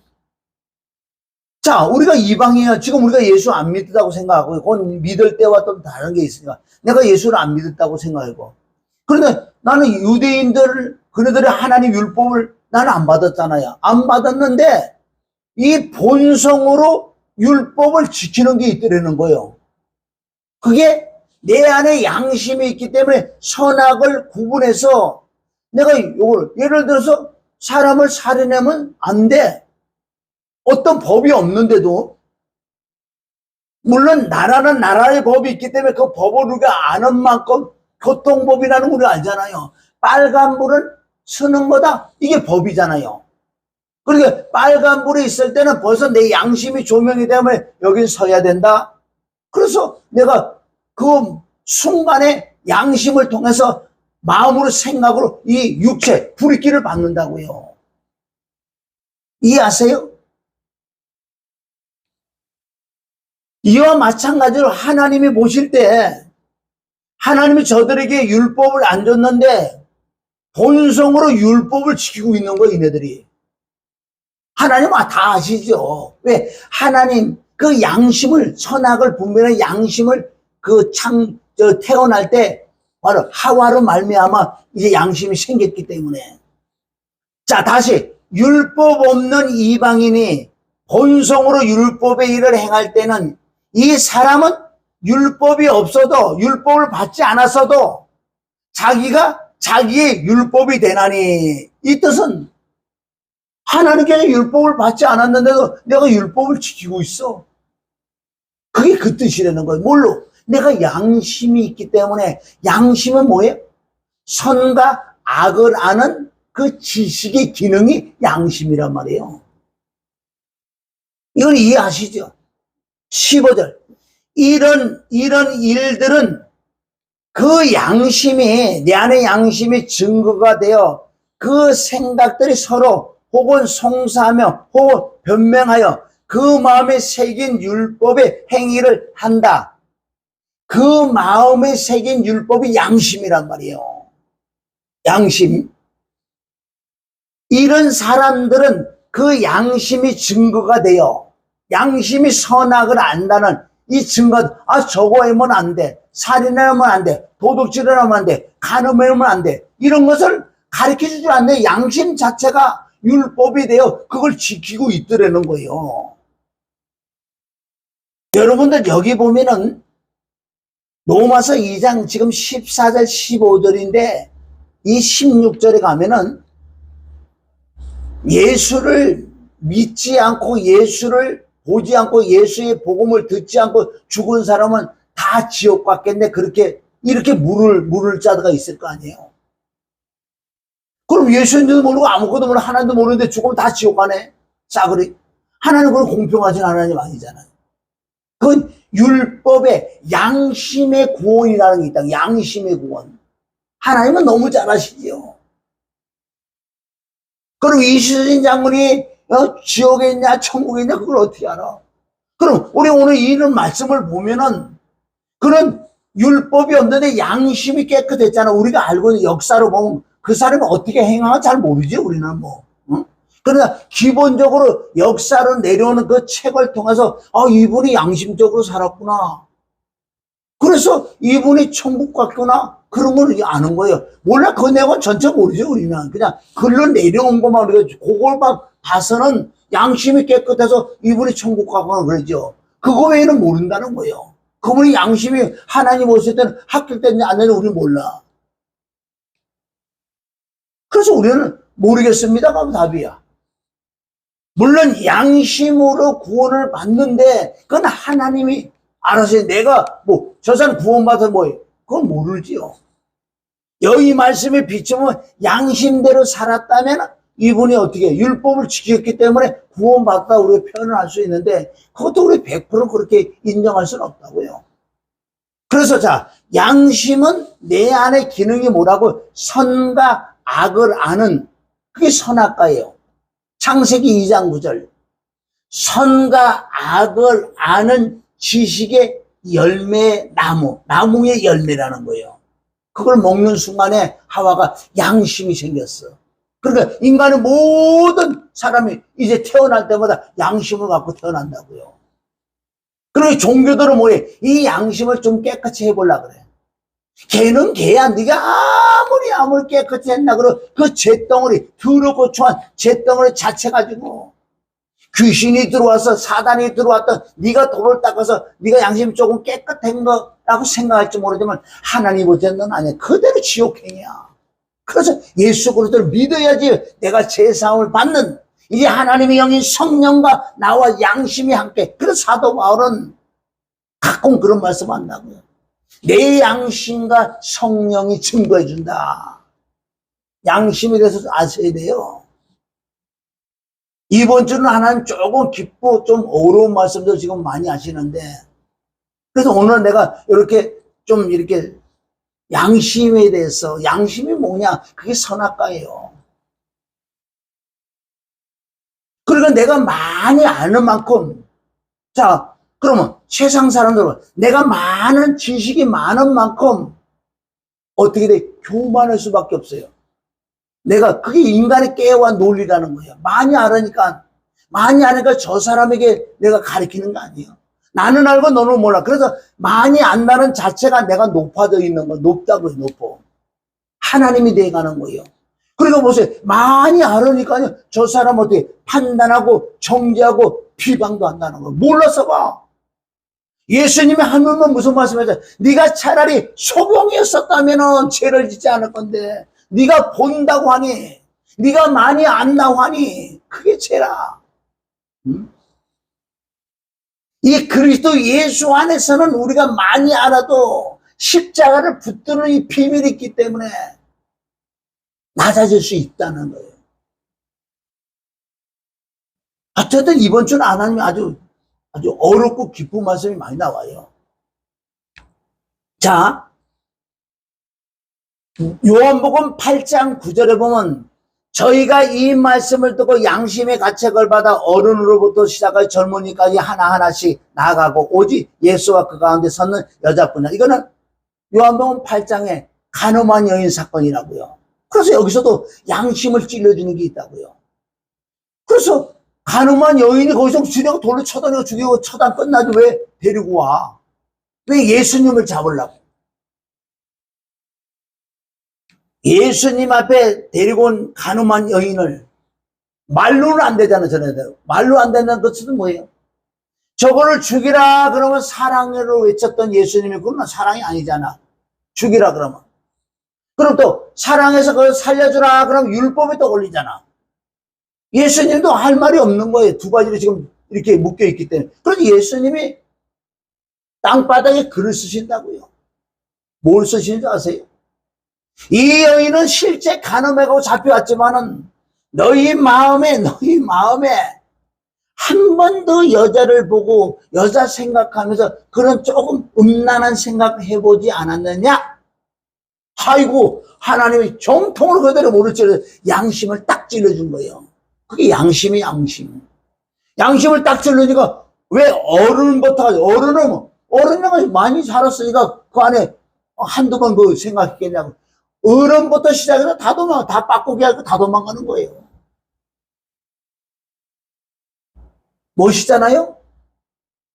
자, 우리가 이방이에요. 지금 우리가 예수 안 믿었다고 생각하고, 그건 믿을 때와 또 다른 게 있으니까. 내가 예수를 안 믿었다고 생각하고. 그런데 나는 그네들의 하나님 율법을 나는 안 받았잖아요. 안 받았는데, 이 본성으로 율법을 지키는 게 있더라는 거예요. 그게 내 안에 양심이 있기 때문에 선악을 구분해서 내가 이걸, 예를 들어서 사람을 살해내면 안 돼. 어떤 법이 없는데도, 물론 나라는 나라의 법이 있기 때문에 그 법을 우리가 아는 만큼 교통법이라는 걸 우리가 알잖아요. 빨간불을 서는 거다. 이게 법이잖아요. 그러니까 빨간불이 있을 때는 벌써 내 양심이 조명이 되면 여긴 서야 된다. 그래서 내가 그 순간에 양심을 통해서 마음으로 생각으로 이 육체, 불이끼를 받는다고요. 이해하세요? 이와 마찬가지로 하나님이 보실 때 하나님이 저들에게 율법을 안 줬는데 본성으로 율법을 지키고 있는 거예요. 이네들이. 하나님은 다 아시죠. 왜? 하나님 그 양심을, 선악을 분별하는 양심을 태어날 때 바로 하와로 말미암아 이제 양심이 생겼기 때문에. 자, 다시 율법 없는 이방인이 본성으로 율법의 일을 행할 때는 이 사람은 율법이 없어도, 율법을 받지 않았어도 자기가 자기의 율법이 되나니, 이 뜻은 하나님께서 율법을 받지 않았는데도 내가 율법을 지키고 있어. 그게 그 뜻이라는 거예요. 뭘로? 내가 양심이 있기 때문에. 양심은 뭐예요? 선과 악을 아는 그 지식의 기능이 양심이란 말이에요. 이건 이해하시죠? 15절. 이런 일들은 그 양심이, 내 안에 양심이 증거가 되어 그 생각들이 서로 혹은 송사하며 혹은 변명하여 그 마음에 새긴 율법의 행위를 한다. 그 마음에 새긴 율법이 양심이란 말이에요. 양심. 이런 사람들은 그 양심이 증거가 되어, 양심이 선악을 안다는 이 증거, 저거 하면 안 돼. 살인하면 안 돼. 도둑질을 하면 안 돼. 간음하면 안 돼. 이런 것을 가르쳐주지 않는 양심 자체가 율법이 되어 그걸 지키고 있더라는 거예요. 여러분들 여기 보면은 로마서 2장 지금 14절 15절인데 이 16절에 가면은 예수를 믿지 않고 예수를 보지 않고 예수의 복음을 듣지 않고 죽은 사람은 다 지옥 갔겠네. 이렇게 물을 자가 있을 거 아니에요. 그럼 예수님도 모르고 아무것도 모르고 하나님도 모르는데 죽으면 다 지옥 가네. 싸그리. 하나님 그건 공평하진 하나님 아니잖아요. 그건 율법의 양심의 구원이라는 게 있다. 양심의 구원. 하나님은 너무 잘 아시지요. 그럼 이순신 장군이 지옥에 있냐 천국에 있냐 그걸 어떻게 알아? 그럼 우리 오늘 이런 말씀을 보면은 그런 율법이 없는데 양심이 깨끗했잖아. 우리가 알고 있는 역사로 보면 그 사람이 어떻게 행하는지 잘 모르지 우리는 뭐. 응? 그러나 기본적으로 역사로 내려오는 그 책을 통해서 이분이 양심적으로 살았구나. 그래서 이분이 천국 갔구나. 그런 걸 아는 거예요. 몰라 그 내용은 전체 모르죠 우리는. 그냥 글로 내려온 것만 우리가 그걸 봐서는 양심이 깨끗해서 이분이 천국 가거나 그러죠. 그거 외에는 모른다는 거예요. 그분이 양심이 하나님 오실 때는 합격됐냐 안 됐냐 우리는 몰라. 그래서 우리는 모르겠습니다가 답이야. 물론 양심으로 구원을 받는데 그건 하나님이 알아서 내가 뭐 저 사람 구원받아 뭐예요? 그건 모르지요. 여기 말씀에 비추면 양심대로 살았다면 이분이 어떻게 율법을 지켰기 때문에 구원받다 우리가 표현을 할 수 있는데 그것도 우리 100% 그렇게 인정할 수는 없다고요. 그래서 자 양심은 내 안의 기능이 뭐라고 선과 악을 아는 그게 선악과예요. 창세기 2장 9절 선과 악을 아는 지식의 열매 나무의 열매라는 거예요. 그걸 먹는 순간에 하와가 양심이 생겼어. 그러니까 인간의 모든 사람이 이제 태어날 때마다 양심을 갖고 태어난다고요. 그러니 종교들은 뭐해? 이 양심을 좀 깨끗이 해보려고 그래. 걔는 걔야. 네가 아무리 깨끗이 했나 그러 그 잿덩어리 더럽고 추한 잿덩어리 자체 가지고 귀신이 들어와서 사단이 들어왔던 네가 돌을 닦아서 네가 양심이 조금 깨끗한 거라고 생각할지 모르지만 하나님 보자는 넌 아니야. 그대로 지옥행이야. 그래서 예수 그리스도를 믿어야지 내가 제사함을 받는 이제 하나님의 영인 성령과 나와 양심이 함께. 그래서 사도 바울은 가끔 그런 말씀 한다고요. 내 양심과 성령이 증거해 준다. 양심에 대해서 아셔야 돼요. 이번 주는 하나님 조금 깊고 좀 어려운 말씀도 지금 많이 하시는데 그래서 오늘 내가 이렇게 양심에 대해서 양심이 뭐냐 그게 선악과예요. 그러니까 내가 많이 아는 만큼 자 그러면 세상 사람들은 내가 많은 지식이 많은 만큼 어떻게 돼? 교만할 수밖에 없어요. 그게 인간의 깨어와 논리라는 거예요. 많이 알으니까 저 사람에게 내가 가르치는 거 아니에요. 나는 알고 너는 몰라. 그래서 많이 안다는 자체가 내가 높아져 있는 거, 높다고요, 높어. 하나님이 돼가는 거예요. 그러니까 보세요. 많이 알으니까요, 저 사람 어떻게 판단하고 정죄하고 비방도 한다는 거예요. 몰라서 봐. 예수님이 하늘만 무슨 말씀하세요? 네가 차라리 소경이었었다면 죄를 짓지 않을 건데 네가 본다고 하니 네가 많이 안다고 하니 그게 죄라. 이 그리스도 예수 안에서는 우리가 많이 알아도 십자가를 붙드는 이 비밀이 있기 때문에 낮아질 수 있다는 거예요. 어쨌든 이번 주는 하나님이 아주 어렵고 깊은 말씀이 많이 나와요. 자, 요한복음 8장 9절에 보면 저희가 이 말씀을 듣고 양심의 가책을 받아 어른으로부터 시작해 젊은이까지 하나하나씩 나아가고 오직 예수와 그 가운데 섰는 여자뿐이야. 이거는 요한복음 8장의 간음한 여인 사건이라고요. 그래서 여기서도 양심을 찔러주는 게 있다고요. 그래서 간음한 여인이 거기서 죽이고 돌로 쳐다니고 죽이고 처단 끝나지 왜 데리고 와? 왜 예수님을 잡으려고? 예수님 앞에 데리고 온 간음한 여인을 말로는 안 되잖아, 전에들. 말로 안 된다는 것은 뭐예요? 저거를 죽이라 그러면 사랑으로 외쳤던 예수님이 그건 사랑이 아니잖아. 죽이라 그러면. 그럼 또 사랑해서 그걸 살려주라 그러면 율법에 또 올리잖아. 예수님도 할 말이 없는 거예요. 두 가지로 지금 이렇게 묶여있기 때문에. 그래서 예수님이 땅바닥에 글을 쓰신다고요. 뭘 쓰시는지 아세요? 이 여인은 실제 간음하고 잡혀왔지만은 너희 마음에 한 번도 여자를 보고 여자 생각하면서 그런 조금 음란한 생각 해보지 않았느냐? 아이고, 하나님이 정통으로 그대로 모를 찔러 양심을 딱 찔러준 거예요. 그게 양심이 양심. 양심을 딱 찔러니까 왜 어른은 많이 살았으니까 그 안에 한두 번 그 생각했겠냐고. 어른부터 시작해서 다 빠꾸기 하고 다 도망가는 거예요. 멋있잖아요?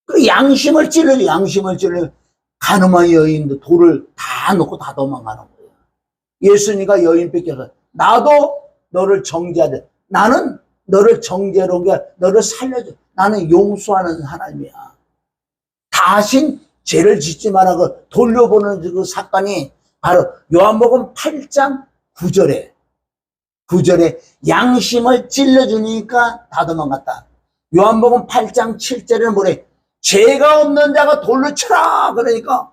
그 양심을 찔러. 가늠한 여인도 돌을 다 놓고 다 도망가는 거예요. 예수님과 여인 뺏겨서 나도 너를 정죄하되 나는 너를 정죄로 온 게 너를 살려줘. 나는 용서하는 하나님이야. 다신 죄를 짓지 말라고 돌려보는 그 사건이 바로 요한복음 8장 9절에 양심을 찔러주니까 다 도망갔다. 요한복음 8장 7절에는 뭐래? 죄가 없는 자가 돌로 쳐라. 그러니까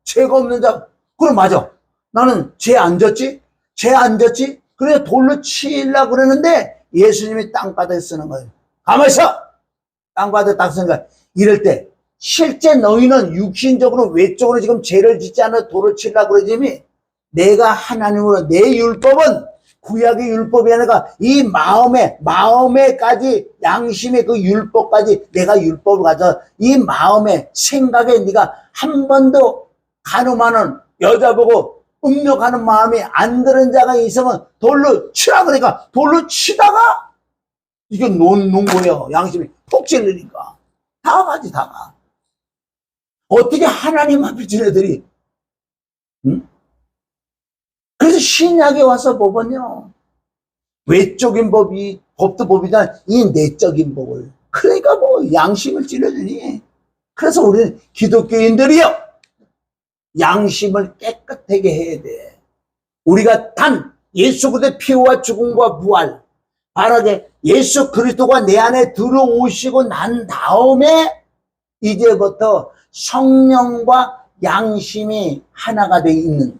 죄가 없는 자. 그럼 맞아. 나는 죄 안 졌지? 그래 돌로 치려고 그러는데 예수님이 땅바닥에 쓰는 거예요. 가만히 있어. 땅바닥에 딱 쓰는 거야. 이럴 때 실제 너희는 육신적으로 외적으로 지금 죄를 짓지 않아 돌을 치려고 그러지만 내가 하나님으로 내 율법은 구약의 율법이 아니라 이 마음에까지 양심의 그 율법까지 내가 율법을 가져 이 마음에 생각에 네가 한 번도 간음하는 여자 보고 음욕하는 마음이 안 드는 자가 있으면 돌로 치라 그러니까 돌로 치다가 이게 논 거예요. 양심이 폭 찔리니까 다 가. 어떻게 하나님 앞에 지네들이 응? 그래서 신약에 와서 보면요. 외적인 법도 법이다. 이 내적인 법을. 그러니까 뭐 양심을 찔러주니. 그래서 우리는 기독교인들이요. 양심을 깨끗하게 해야 돼. 우리가 단 예수 그리스도의 피와 죽음과 부활. 바라게 예수 그리스도가 내 안에 들어오시고 난 다음에 이제부터 성령과 양심이 하나가 되어 있는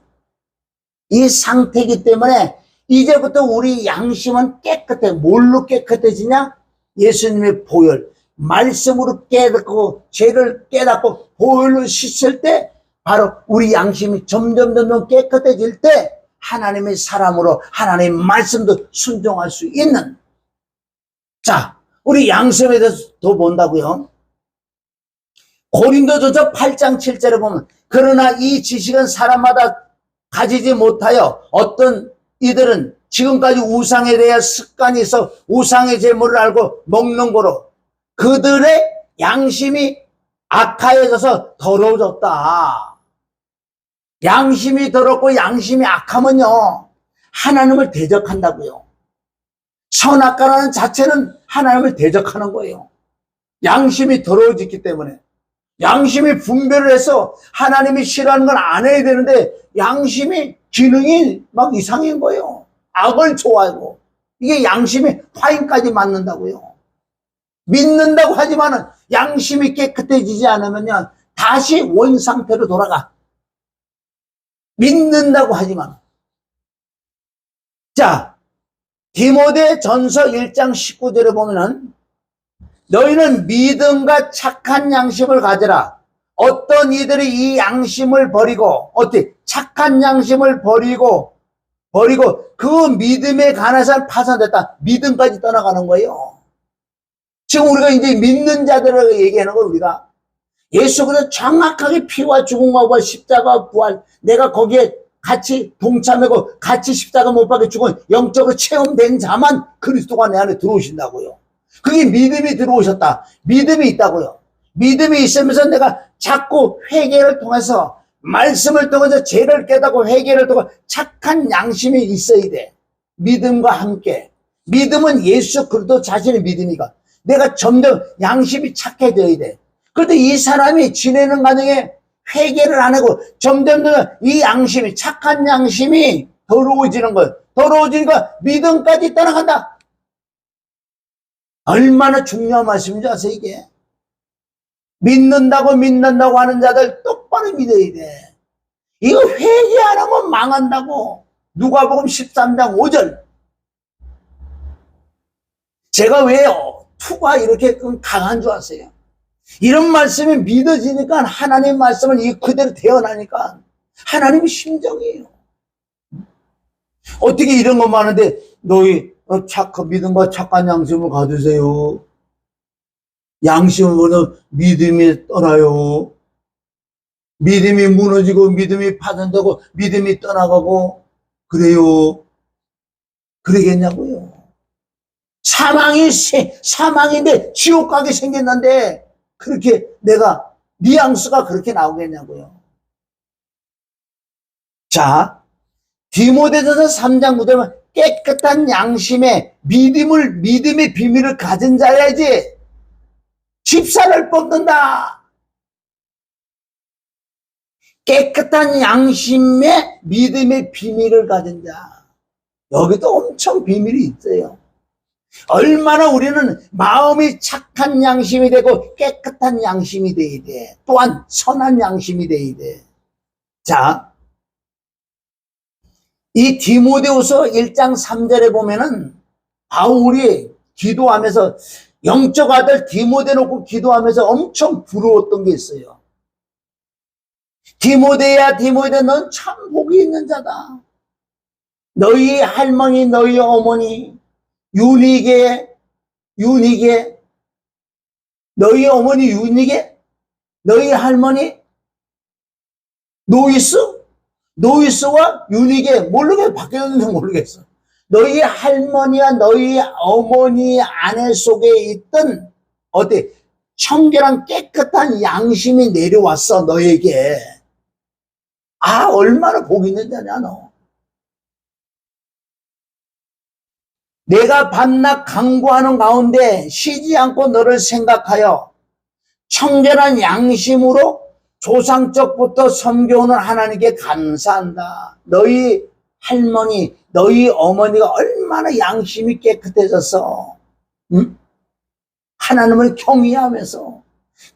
이 상태이기 때문에 이제부터 우리 양심은 깨끗해. 뭘로 깨끗해지냐? 예수님의 보혈, 말씀으로 깨닫고 죄를 깨닫고 보혈로 씻을 때 바로 우리 양심이 점점 깨끗해질 때 하나님의 사람으로 하나님의 말씀도 순종할 수 있는. 자, 우리 양심에 대해서 더 본다고요. 고린도전서 8장 7절에 보면 그러나 이 지식은 사람마다 가지지 못하여 어떤 이들은 지금까지 우상에 대해 습관이 있어 우상의 제물을 알고 먹는 거로 그들의 양심이 악하여져서 더러워졌다. 양심이 더럽고 양심이 악하면요 하나님을 대적한다고요. 선악과라는 자체는 하나님을 대적하는 거예요. 양심이 더러워졌기 때문에. 양심이 분별을 해서 하나님이 싫어하는 건 안 해야 되는데 양심이 기능이 막 이상한 거예요. 악을 좋아하고 이게 양심이 화인까지 맞는다고요. 믿는다고 하지만은 양심이 깨끗해지지 않으면요 다시 원 상태로 돌아가. 믿는다고 하지만. 자, 디모데전서 1장 19절에 보면은 너희는 믿음과 착한 양심을 가져라. 어떤 이들이 이 양심을 버리고 어떻게 착한 양심을 버리고 그 믿음에 관해서 파산됐다. 믿음까지 떠나가는 거예요. 지금 우리가 이제 믿는 자들을 얘기하는 걸 우리가 예수 그리스도 정확하게 피와 죽음과 부활 십자가 부활 내가 거기에 같이 동참하고 같이 십자가 못 박혀 죽은 영적으로 체험된 자만 그리스도가 내 안에 들어오신다고요. 그게 믿음이 들어오셨다. 믿음이 있다고요. 믿음이 있으면서 내가 자꾸 회개를 통해서 말씀을 통해서 죄를 깨닫고 회개를 통해서 착한 양심이 있어야 돼. 믿음과 함께. 믿음은 예수 그리스도 자신의 믿음이가. 내가 점점 양심이 착해져야 돼. 그런데 이 사람이 지내는 과정에 회개를 안 하고 점점 이 양심이 착한 양심이 더러워지는 거예요. 더러워지니까 믿음까지 떠나간다. 얼마나 중요한 말씀인지 아세요 이게. 믿는다고 하는 자들 똑바로 믿어야 돼. 이거 회개 안 하면 망한다고. 누가복음 13장 5절. 제가 왜 투가 이렇게 강한 줄 아세요? 이런 말씀이 믿어지니까 하나님의 말씀을 이 그대로 태어나니까 하나님의 심정이에요. 어떻게 이런 것 많은데 너희 믿음과 착한 양심을 가지세요. 양심으로는 믿음이 떠나요. 믿음이 무너지고 믿음이 파손되고 믿음이 떠나가고 그래요. 그러겠냐고요. 사망인데 지옥 가게 생겼는데 그렇게 내가 뉘앙스가 그렇게 나오겠냐고요. 자, 디모데전서 3장 9절은 깨끗한 양심에 믿음의 비밀을 가진 자야지 집사를 뽑는다. 깨끗한 양심에 믿음의 비밀을 가진 자. 여기도 엄청 비밀이 있어요. 얼마나 우리는 마음이 착한 양심이 되고 깨끗한 양심이 되어야 돼. 또한 선한 양심이 되어야 돼. 자, 이 디모데후서 1장 3절에 보면은 바울이 기도하면서 영적 아들 디모데 놓고 기도하면서 엄청 부러웠던 게 있어요. 디모데야 디모데 넌 참 복이 있는 자다. 너희 할머니 너희 어머니 유니게 너희 어머니 유니게 너희 할머니 노이스와 유니게 모르게 바뀌었는지 모르겠어. 너희 할머니와 너희 어머니 아내 속에 있던 어디 청결한 깨끗한 양심이 내려왔어 너에게. 아 얼마나 복 있는 자냐 너. 내가 밤낮 강구하는 가운데 쉬지 않고 너를 생각하여 청결한 양심으로 조상적부터 섬겨오는 하나님께 감사한다. 너희 할머니, 너희 어머니가 얼마나 양심이 깨끗해졌어. 응? 하나님을 경외하면서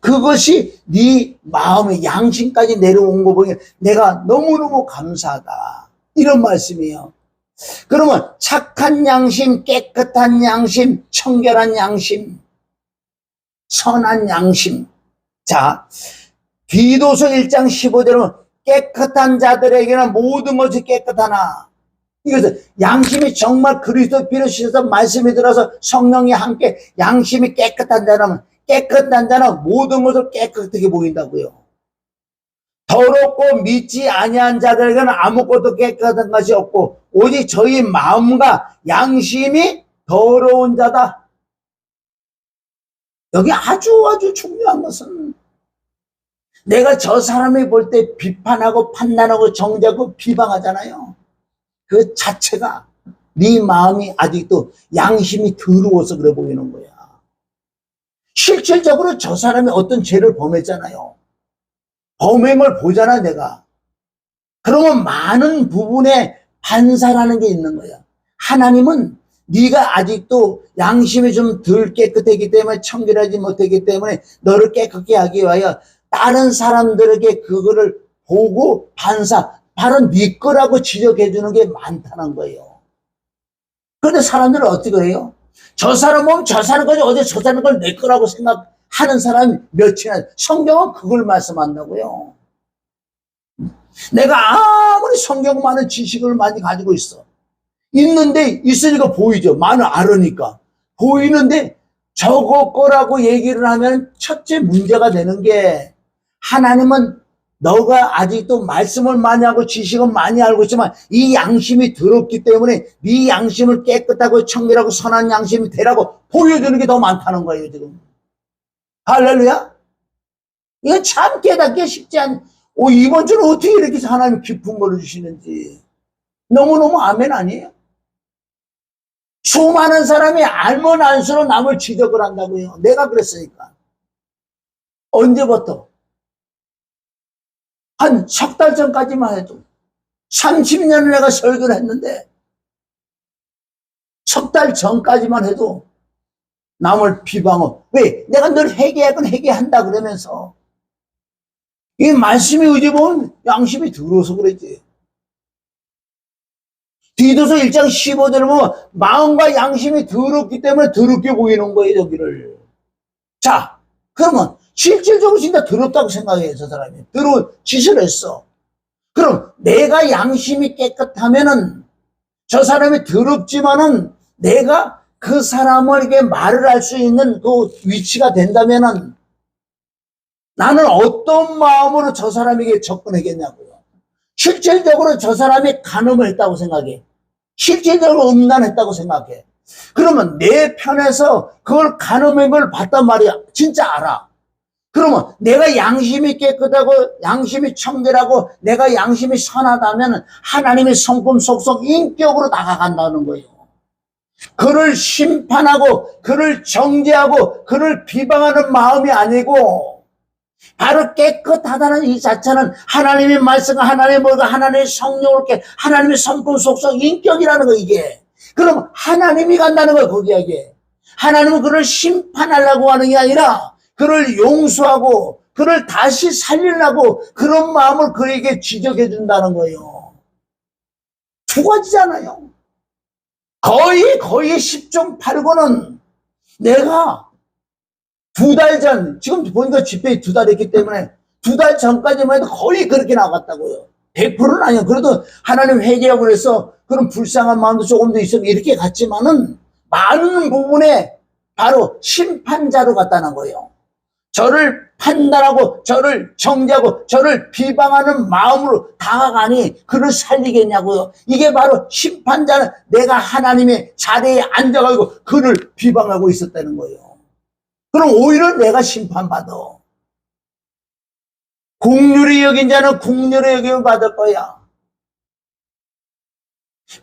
그것이 네 마음의 양심까지 내려온 거 보니 내가 너무너무 감사하다. 이런 말씀이에요. 그러면 착한 양심, 깨끗한 양심, 청결한 양심, 선한 양심. 자, 디도서 1장 15절은 깨끗한 자들에게는 모든 것이 깨끗하나 이것은 양심이 정말 그리스도 피로 씻어서 말씀이 들어서 성령이 함께 양심이 깨끗한 자는 모든 것을 깨끗하게 보인다고요. 더럽고 믿지 아니한 자들에게는 아무것도 깨끗한 것이 없고 오직 저희 마음과 양심이 더러운 자다. 여기 아주 중요한 것은 내가 저 사람이 볼 때 비판하고 판단하고 정죄하고 비방하잖아요. 그 자체가 네 마음이 아직도 양심이 더러워서 그래 보이는 거야. 실질적으로 저 사람이 어떤 죄를 범했잖아요. 범한 걸 보잖아 내가. 그러면 많은 부분에 반사라는 게 있는 거야. 하나님은 네가 아직도 양심이 좀 덜 깨끗했기 때문에 청결하지 못했기 때문에 너를 깨끗게 하기 위하여 다른 사람들에게 그거를 보고 바로 네 거라고 지적해 주는 게 많다는 거예요. 그런데 사람들은 어떻게 해요? 저 사람 보면 저 사람 거지 어제 저 사람 걸 내 거라고 생각하는 사람이 몇이나. 성경은 그걸 말씀한다고요. 내가 아무리 성경 많은 지식을 많이 가지고 있으니까 보이죠. 많이 알으니까 보이는데 저거 거라고 얘기를 하면 첫째 문제가 되는 게 하나님은 너가 아직도 말씀을 많이 하고 지식은 많이 알고 있지만 이 양심이 더럽기 때문에 네 양심을 깨끗하고 청결하고 선한 양심이 되라고 보여주는 게 더 많다는 거예요 지금. 할렐루야. 이건 참 깨닫기 쉽지 않. 이번 주는 어떻게 이렇게 하나님 깊은 걸 주시는지 너무너무 아멘 아니에요? 수많은 사람이 알면 알수록 남을 지적을 한다고요. 내가 그랬으니까. 언제부터? 한 석 달 전까지만 해도 30년을 내가 설교를 했는데 석 달 전까지만 해도 남을 비방하고 왜? 내가 늘 회개한다 그러면서 이 말씀의 의지 보면 양심이 더러워서 그러지. 디도서 1장 15절을 보면 마음과 양심이 더럽기 때문에 더럽게 보이는 거예요 여기를. 자 그러면 실질적으로 진짜 더럽다고 생각해요 저 사람이. 더러운 짓을 했어. 그럼 내가 양심이 깨끗하면은 저 사람이 더럽지만은 내가 그 사람에게 말을 할 수 있는 그 위치가 된다면은 나는 어떤 마음으로 저 사람에게 접근하겠냐고요. 실질적으로 저 사람이 간음을 했다고 생각해. 실질적으로 음란했다고 생각해. 그러면 내 편에서 그걸 간음한 걸 봤단 말이야. 진짜 알아. 그러면 내가 양심이 깨끗하고 양심이 청결하고 내가 양심이 선하다면 하나님의 성품 속성 인격으로 다가간다는 거예요. 그를 심판하고 그를 정죄하고 그를 비방하는 마음이 아니고 바로 깨끗하다는 이 자체는 하나님의 말씀과 하나님의 뭘과 하나님의 성령을 깨 하나님의 성품 속성 인격이라는 거 이게. 그럼 하나님이 간다는 거예요 거기에. 하나님은 그를 심판하려고 하는 게 아니라 그를 용서하고 그를 다시 살리려고 그런 마음을 그에게 지적해 준다는 거예요. 두 가지잖아요. 거의 10종 8구는 내가 2달 전, 지금 보니까 집회에 2달 했기 때문에 2달 전까지만 해도 거의 그렇게 나갔다고요. 100%는 아니에요. 그래도 하나님 회개하고 그래서 그런 불쌍한 마음도 조금 더 있으면 이렇게 갔지만은 많은 부분에 바로 심판자로 갔다는 거예요. 저를 판단하고 저를 정죄하고 저를 비방하는 마음으로 다가가니 그를 살리겠냐고요. 이게 바로 심판자는 내가 하나님의 자리에 앉아가지고 그를 비방하고 있었다는 거예요. 그럼 오히려 내가 심판받아. 긍휼히 여긴 자는 긍휼히 여김을 받을 거야.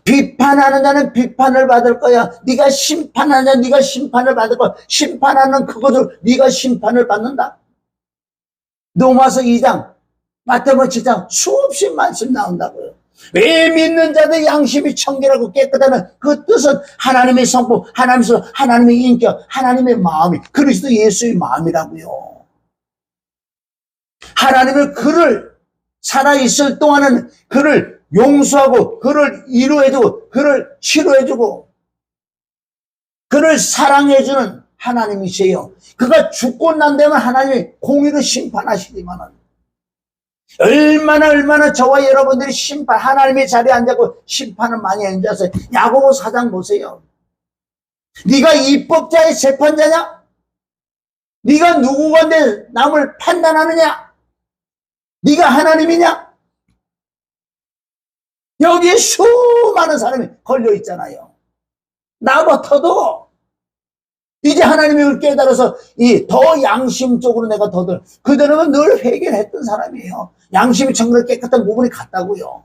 비판하는 자는 비판을 받을 거야. 네가 심판하는 자 네가 심판을 받을 거야. 심판하는 그것을 네가 심판을 받는다. 로마서 2장 마태복음 7장 수없이 말씀 나온다고요. 왜 믿는 자들 양심이 청결하고 깨끗하는 그 뜻은 하나님의 성품, 하나님의 인격, 하나님의 마음이 그리스도 예수의 마음이라고요. 하나님은 그를 살아있을 동안은 그를 용서하고 그를 위로해주고 그를 치료해주고 그를 사랑해주는 하나님이세요. 그가 죽고 난 다음에 하나님이 공의로 심판하시지만은 얼마나 저와 여러분들이 하나님의 자리에 앉아서 심판을 많이 앉아서 야고보 4장 보세요. 네가 입법자의 재판자냐? 네가 누구가 내 남을 판단하느냐? 네가 하나님이냐? 여기에 수많은 사람이 걸려 있잖아요. 나부터도 이제 하나님을 깨달아서 더 양심적으로 내가 그전에는 늘 회개했던 사람이에요. 양심이 정말 깨끗한 부분이 같다고요.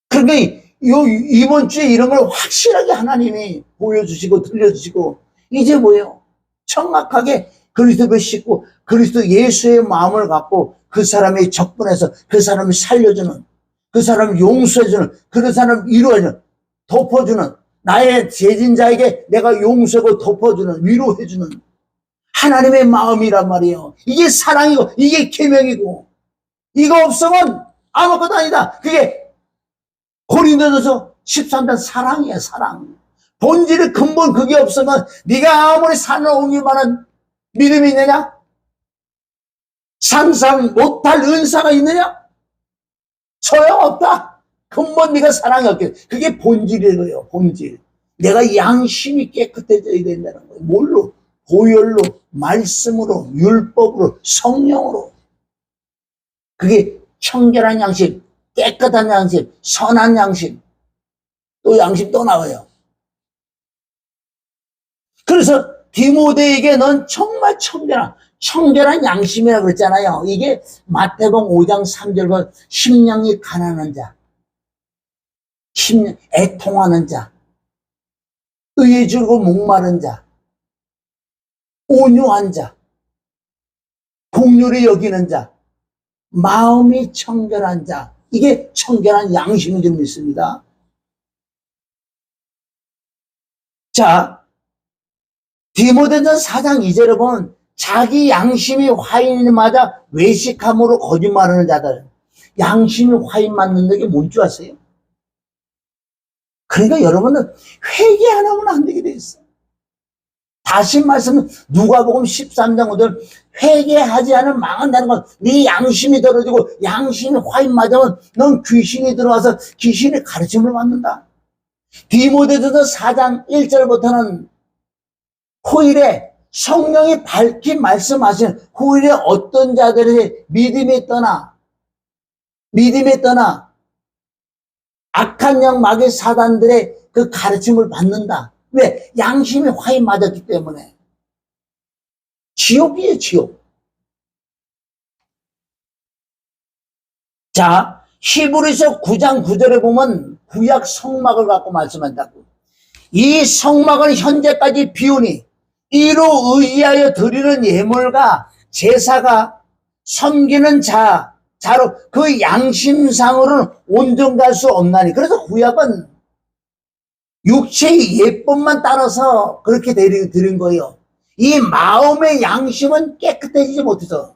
그러니까 이번 주에 이런 걸 확실하게 하나님이 보여주시고 들려주시고 이제 뭐예요? 정확하게 그리스도를 싣고 그리스도 예수의 마음을 갖고 그 사람의 접근해서 그 사람을 살려주는 그 사람을 용서해주는 그 사람을 위로해주는 덮어주는 나의 죄진자에게 내가 용서하고 덮어주는 위로해주는 하나님의 마음이란 말이에요. 이게 사랑이고 이게 계명이고 이거 없으면 아무것도 아니다. 그게 고린도전서 13장 사랑이야 사랑. 본질의 근본 그게 없으면 네가 아무리 산을 옮길 만한 믿음이 있느냐? 상상 못할 은사가 있느냐? 소용없다. 근본 네가 사랑이 없게. 그게 본질이에요. 본질. 내가 양심이 깨끗해져야 된다는 거예요. 뭘로? 보혈로, 말씀으로, 율법으로, 성령으로. 그게 청결한 양심, 깨끗한 양심, 선한 양심. 또 양심 또 나와요. 그래서 디모데에게 넌 정말 청결한 양심이라고 그랬잖아요. 이게 마태복음 5장 3절 심령이 가난한 자, 애통하는 자, 의에 줄고 목마른 자, 온유한 자, 긍휼히 여기는 자, 마음이 청결한 자. 이게 청결한 양심인 줄 믿습니다. 자, 디모데전 4장 2절에 보면 자기 양심이 화인이 맞아 외식함으로 거짓말하는 자들. 양심이 화인 맞는 게 뭔 줄 아세요? 그러니까 여러분은 회개 안 하면 안 되게 돼 있어요. 다시 말씀 누가복음 13장 5절 회개하지 않으면 망한다는 건 네 양심이 떨어지고 양심이 화인 맞으면 넌 귀신이 들어와서 귀신의 가르침을 받는다. 디모데전서 4장 1절부터는 후일에 성령이 밝히 말씀하시는 후일에 어떤 자들이 믿음에 떠나 악한 영 마귀 사단들의 그 가르침을 받는다. 왜? 양심이 화인 맞았기 때문에. 지옥이에요, 지옥. 자, 히브리서 9장 9절에 보면 구약 성막을 갖고 말씀한다고. 이 성막은 현재까지 비우니 이로 의지하여 드리는 예물과 제사가 섬기는 자로 그 양심상으로는 온전할 수 없나니. 그래서 구약은 육체의 예법만 따라서 그렇게 드린 거예요. 이 마음의 양심은 깨끗해지지 못해서.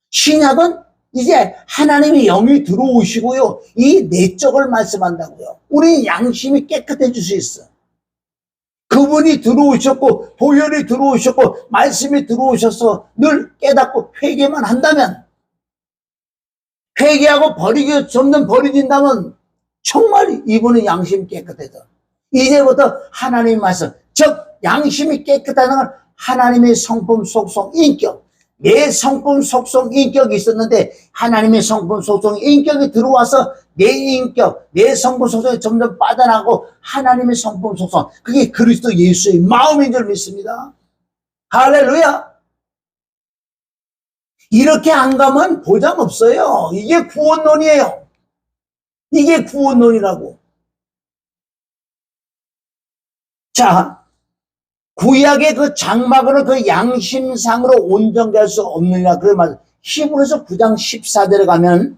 신약은 이제 하나님의 영이 들어오시고요. 이 내적을 말씀한다고요. 우리 양심이 깨끗해질 수 있어. 그분이 들어오셨고 보혈이 들어오셨고 말씀이 들어오셔서 늘 깨닫고 회개만 한다면, 회개하고 점점 버려진다면 정말 이분은 양심이 깨끗해져. 이제부터 하나님의 말씀, 즉 양심이 깨끗하다는 건 하나님의 성품, 속성, 인격. 내 성품, 속성, 인격이 있었는데 하나님의 성품, 속성, 인격이 들어와서 내 인격, 내 성품, 속성이 점점 빠져나가고 하나님의 성품, 속성, 그게 그리스도 예수의 마음인 줄 믿습니다. 할렐루야. 이렇게 안 가면 보장 없어요. 이게 구원론이에요. 이게 구원론이라고. 자, 구약의 그 장막으로 그 양심상으로 온전히 할 수 없느냐. 그 말, 히브리서 9장 14절에 가면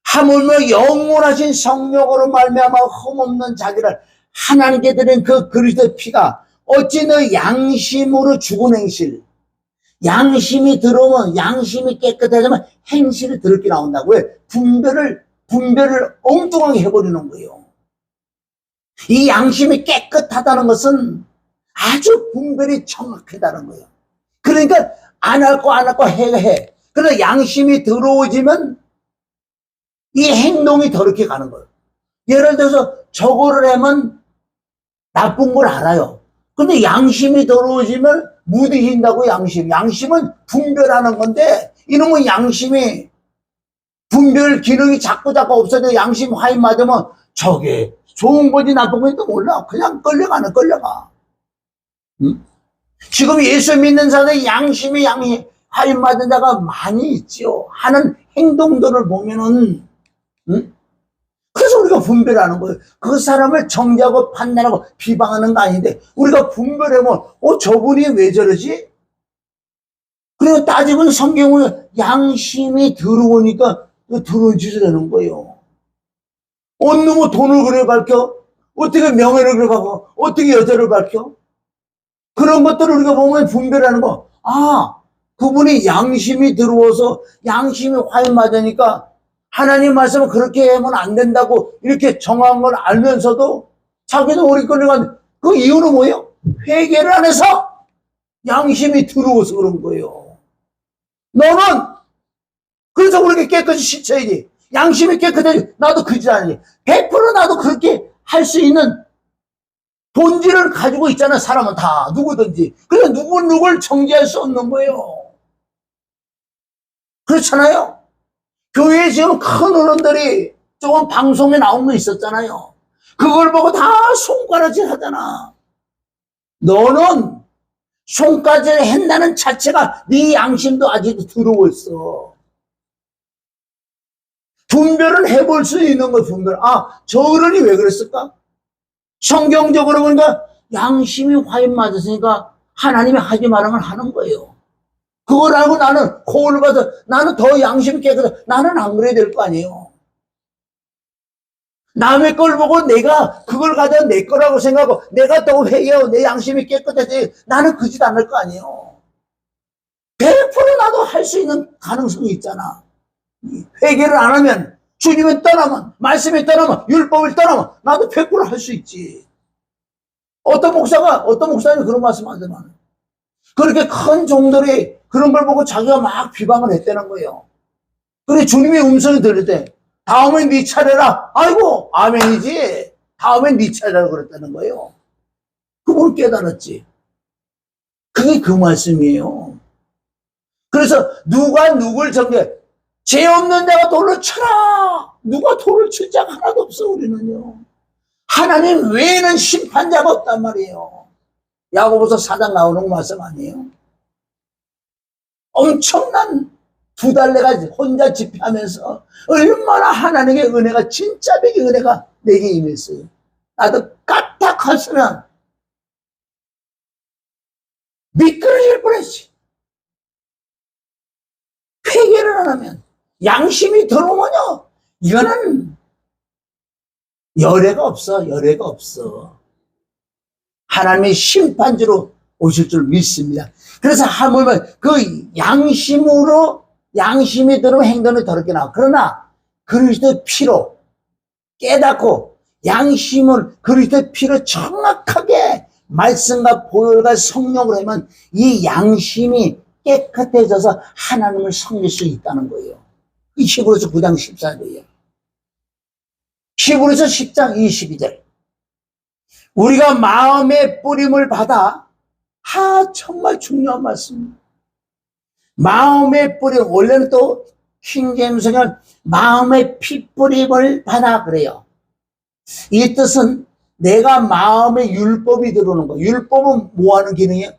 하물며 영원하신 성령으로 말미암아 흠없는 자기를 하나님께 드린 그 그리스도의 피가 어찌 너 양심으로 죽은 행실, 양심이 들어오면, 양심이 깨끗해지면 행실이 더럽게 나온다고. 왜? 분별을 엉뚱하게 해버리는 거예요. 이 양심이 깨끗하다는 것은 아주 분별이 정확하다는 거예요. 그러니까 안 할 거 해. 그러나 양심이 들어오지면 이 행동이 더럽게 가는 거예요. 예를 들어서 저거를 하면 나쁜 걸 알아요. 근데 양심이 들어오지면 무디진다고. 양심은 분별하는 건데 이놈의 양심이 분별 기능이 자꾸 없어져. 양심 화인 맞으면 저게 좋은 건지 나쁜 건지도 몰라. 그냥 끌려가. 응? 지금 예수 믿는 사람의 양심이 화인 맞은 자가 많이 있지요. 하는 행동들을 보면은, 응? 그래서 우리가 분별하는 거예요. 그 사람을 정죄하고 판단하고 비방하는 거 아닌데 우리가 분별해보면 저분이 왜 저러지? 그리고 따지면 성경은 양심이 들어오니까 들어온 짓을 하는 거예요. 어느 놈의 돈을 그래 밝혀? 어떻게 명예를 그래 밝혀? 어떻게 여자를 밝혀? 그런 것들을 우리가 보면 분별하는 거. 아, 그분이 양심이 들어와서 양심이 화인 맞으니까 하나님 말씀은 그렇게 하면 안 된다고 이렇게 정한 걸 알면서도 자기도 오래 끌려간 그 이유는 뭐예요? 회개를 안 해서 양심이 들어와서 그런 거예요. 너는 그래서 그렇게 깨끗이 씻어야지. 양심이 깨끗해야지. 나도 그지 않니? 100% 나도 그렇게 할 수 있는 본질을 가지고 있잖아. 사람은 다 누구든지. 그래서 누구를 정죄할 수 없는 거예요. 그렇잖아요. 교회에 지금 큰 어른들이 조금 방송에 나온 거 있었잖아요. 그걸 보고 다 손가락질 하잖아. 너는 손가락질 한다는 자체가 네 양심도 아직도 들어오고 있어. 분별을 해볼 수 있는 거, 분별. 아, 저 어른이 왜 그랬을까? 성경적으로 보니까 양심이 화인 맞았으니까 하나님이 하지 말한 걸 하는 거예요. 그걸 알고 나는 거울을 봐서 나는 더 양심이 깨끗해. 나는 안 그래야 될 거 아니에요. 남의 걸 보고 내가 그걸 가져야 내 거라고 생각하고 내가 또 회개하고 내 양심이 깨끗해지. 나는 그 짓 안 할 거 아니에요. 100% 나도 할 수 있는 가능성이 있잖아. 회개를 안 하면, 주님을 떠나면, 말씀이 떠나면, 율법을 떠나면 나도 100% 할 수 있지. 어떤 목사님이 그런 말씀 하더만. 그렇게 큰 종들이 그런 걸 보고 자기가 막 비방을 했다는 거예요. 그래, 주님의 음성이 들릴 때, 다음엔 네 차례라. 아이고, 아멘이지. 다음엔 네 차례라 그랬다는 거예요. 그걸 깨달았지. 그게 그 말씀이에요. 그래서 누가 누굴 정죄, 죄 없는 자가 돌을 쳐라. 누가 돌을 칠 자가 하나도 없어, 우리는요. 하나님 외에는 심판자가 없단 말이에요. 야고보서 4장 나오는 말씀 아니에요? 엄청난 2달래가 혼자 집회하면서 얼마나 하나님의 은혜가, 진짜 백의 은혜가 내게 임했어요. 나도 까딱하으면 미끄러질 뻔했지. 회개를 안 하면, 양심이 들어오면요, 이거는 열애가 없어. 열애가 없어. 하나님의 심판주로 오실 줄 믿습니다. 그래서 하물며 그 양심으로, 양심이 들으면 행동이 더럽게 나와. 그러나 그리스도의 피로 깨닫고 양심을 그리스도의 피로 정확하게 말씀과 보혈과 성령으로 하면 이 양심이 깨끗해져서 하나님을 섬길 수 있다는 거예요. 이 히브리서 9장 14절이에요. 히브리서 10장 22절. 우리가 마음의 뿌림을 받아, 정말 중요한 말씀입니다. 마음의 뿌림, 원래는 또 킹제임스는 마음의 핏뿌림을 받아 그래요. 이 뜻은 내가 마음에 율법이 들어오는 거. 율법은 뭐 하는 기능이에요?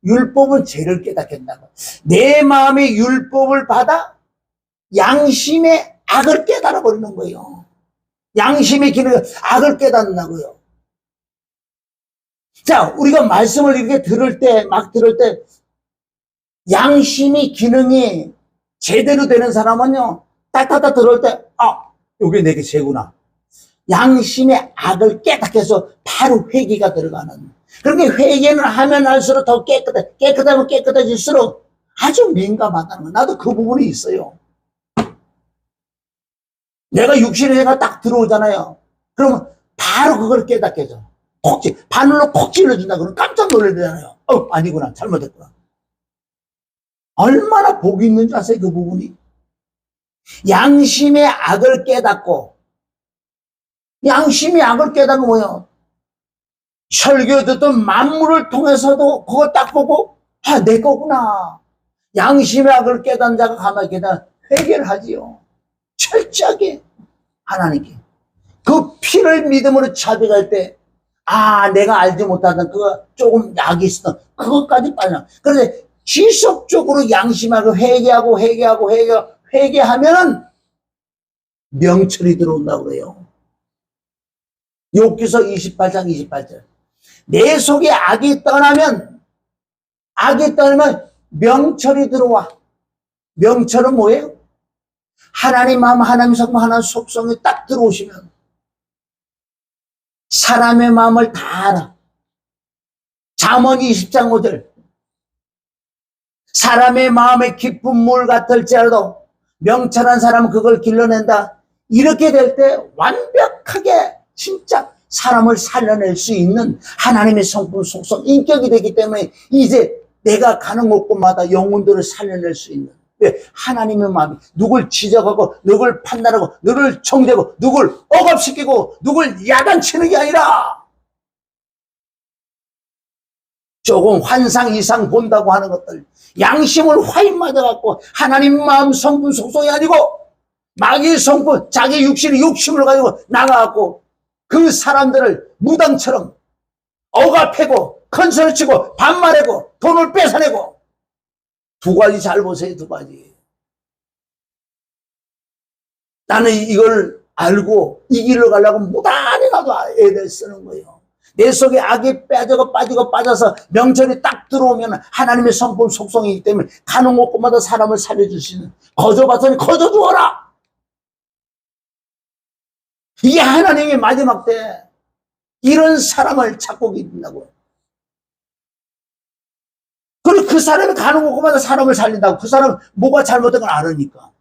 율법은 죄를 깨닫게 한다고. 내 마음의 율법을 받아 양심의 악을 깨달아 버리는 거예요. 양심의 기능, 악을 깨닫는다고요. 자, 우리가 말씀을 이렇게 막 들을 때, 양심이 기능이 제대로 되는 사람은요, 딱딱딱 들을 때, 요게 내게 죄구나. 양심의 악을 깨닫게 해서 바로 회개가 들어가는. 그렇게 회개는 하면 할수록 더 깨끗하면 깨끗해질수록 아주 민감하다는 거예요. 나도 그 부분이 있어요. 내가 육신의 죄가 딱 들어오잖아요. 그러면 바로 그걸 깨닫게 해줘. 바늘로 콕 찔러준다 그러면 깜짝 놀라잖아요. 아니구나. 잘못했구나. 얼마나 복이 있는 줄 아세요? 그 부분이. 양심의 악을 깨닫고, 양심의 악을 깨닫는 뭐예요? 설교 듣던 만물을 통해서도 그걸 딱 보고, 내 거구나. 양심의 악을 깨닫는 자가 가만히 깨닫는 회개를 하지요. 철저하게 하나님께. 그 피를 믿음으로 자백할 때, 내가 알지 못하던 그거 조금 약이 있었던 그것까지 빠져. 그런데 지속적으로 양심하고 회개하면은 명철이 들어온다고 그래요. 욥기서 28장 28절. 내 속에 악이 떠나면 명철이 들어와. 명철은 뭐예요? 하나님 마음, 하나님 성품, 하나님 속성이 딱 들어오시면 사람의 마음을 다 알아. 잠언 20장 5절. 사람의 마음에 깊은 물 같을지라도 명철한 사람은 그걸 길러낸다. 이렇게 될 때 완벽하게 진짜 사람을 살려낼 수 있는 하나님의 성품, 속성, 인격이 되기 때문에 이제 내가 가는 곳곳마다 영혼들을 살려낼 수 있는. 왜? 하나님의 마음이 누굴 지적하고 누굴 판단하고 누굴 정죄하고 누굴 억압시키고 누굴 야단치는 게 아니라 조금 환상 이상 본다고 하는 것들, 양심을 화인 맞아갖고 하나님 마음 성분 속성이 아니고 마귀의 성분, 자기 육신의 욕심을 가지고 나가갖고 그 사람들을 무당처럼 억압하고 컨설을 치고 반말하고 돈을 뺏어내고. 두 가지 잘 보세요. 두 가지. 나는 이걸 알고 이 길로 가려고 무단히 나도 애를 쓰는 거예요. 내 속에 악이 빠져서 명철이 딱 들어오면 하나님의 성품 속성이기 때문에 가는 곳곳마다 사람을 살려줄 수 있는. 거저봤더니 거저주어라. 이게 하나님의 마지막 때 이런 사람을 찾고 계신다고요. 그리고 그 사람이 가는 곳곳마다 사람을 살린다고. 그 사람은 뭐가 잘못된 걸 알으니까.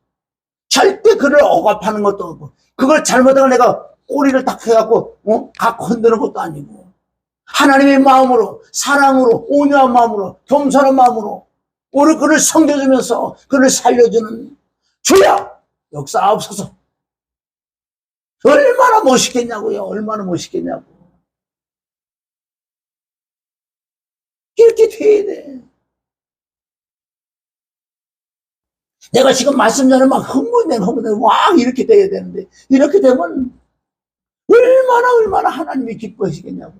절대 그를 억압하는 것도 없고, 그걸 잘못된 걸 내가 꼬리를 딱 해갖고, 갖고 흔드는 것도 아니고. 하나님의 마음으로, 사랑으로, 온유한 마음으로, 겸손한 마음으로 우리 그를 섬겨주면서 그를 살려주는 주여 역사하옵소서. 얼마나 멋있겠냐고요. 얼마나 멋있겠냐고. 이렇게 돼야 돼. 내가 지금 말씀 전에 막 흥분되고 와 이렇게 돼야 되는데 이렇게 되면 얼마나 하나님이 기뻐하시겠냐고.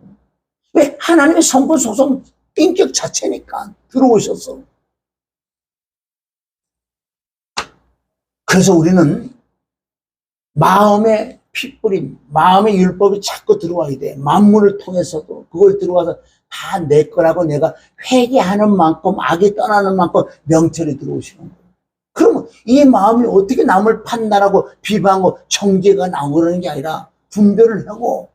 왜? 하나님의 성품 소송 인격 자체니까 들어오셔서. 그래서 우리는 마음의 핏뿌림, 마음의 율법이 자꾸 들어와야 돼. 만물을 통해서도 그걸 들어와서 다 내 거라고 내가 회개하는 만큼 악이 떠나는 만큼 명철이 들어오시는 거예요. 그러면 이 마음이 어떻게 남을 판단하고 비방하고 정죄가 나오는 게 아니라 분별을 하고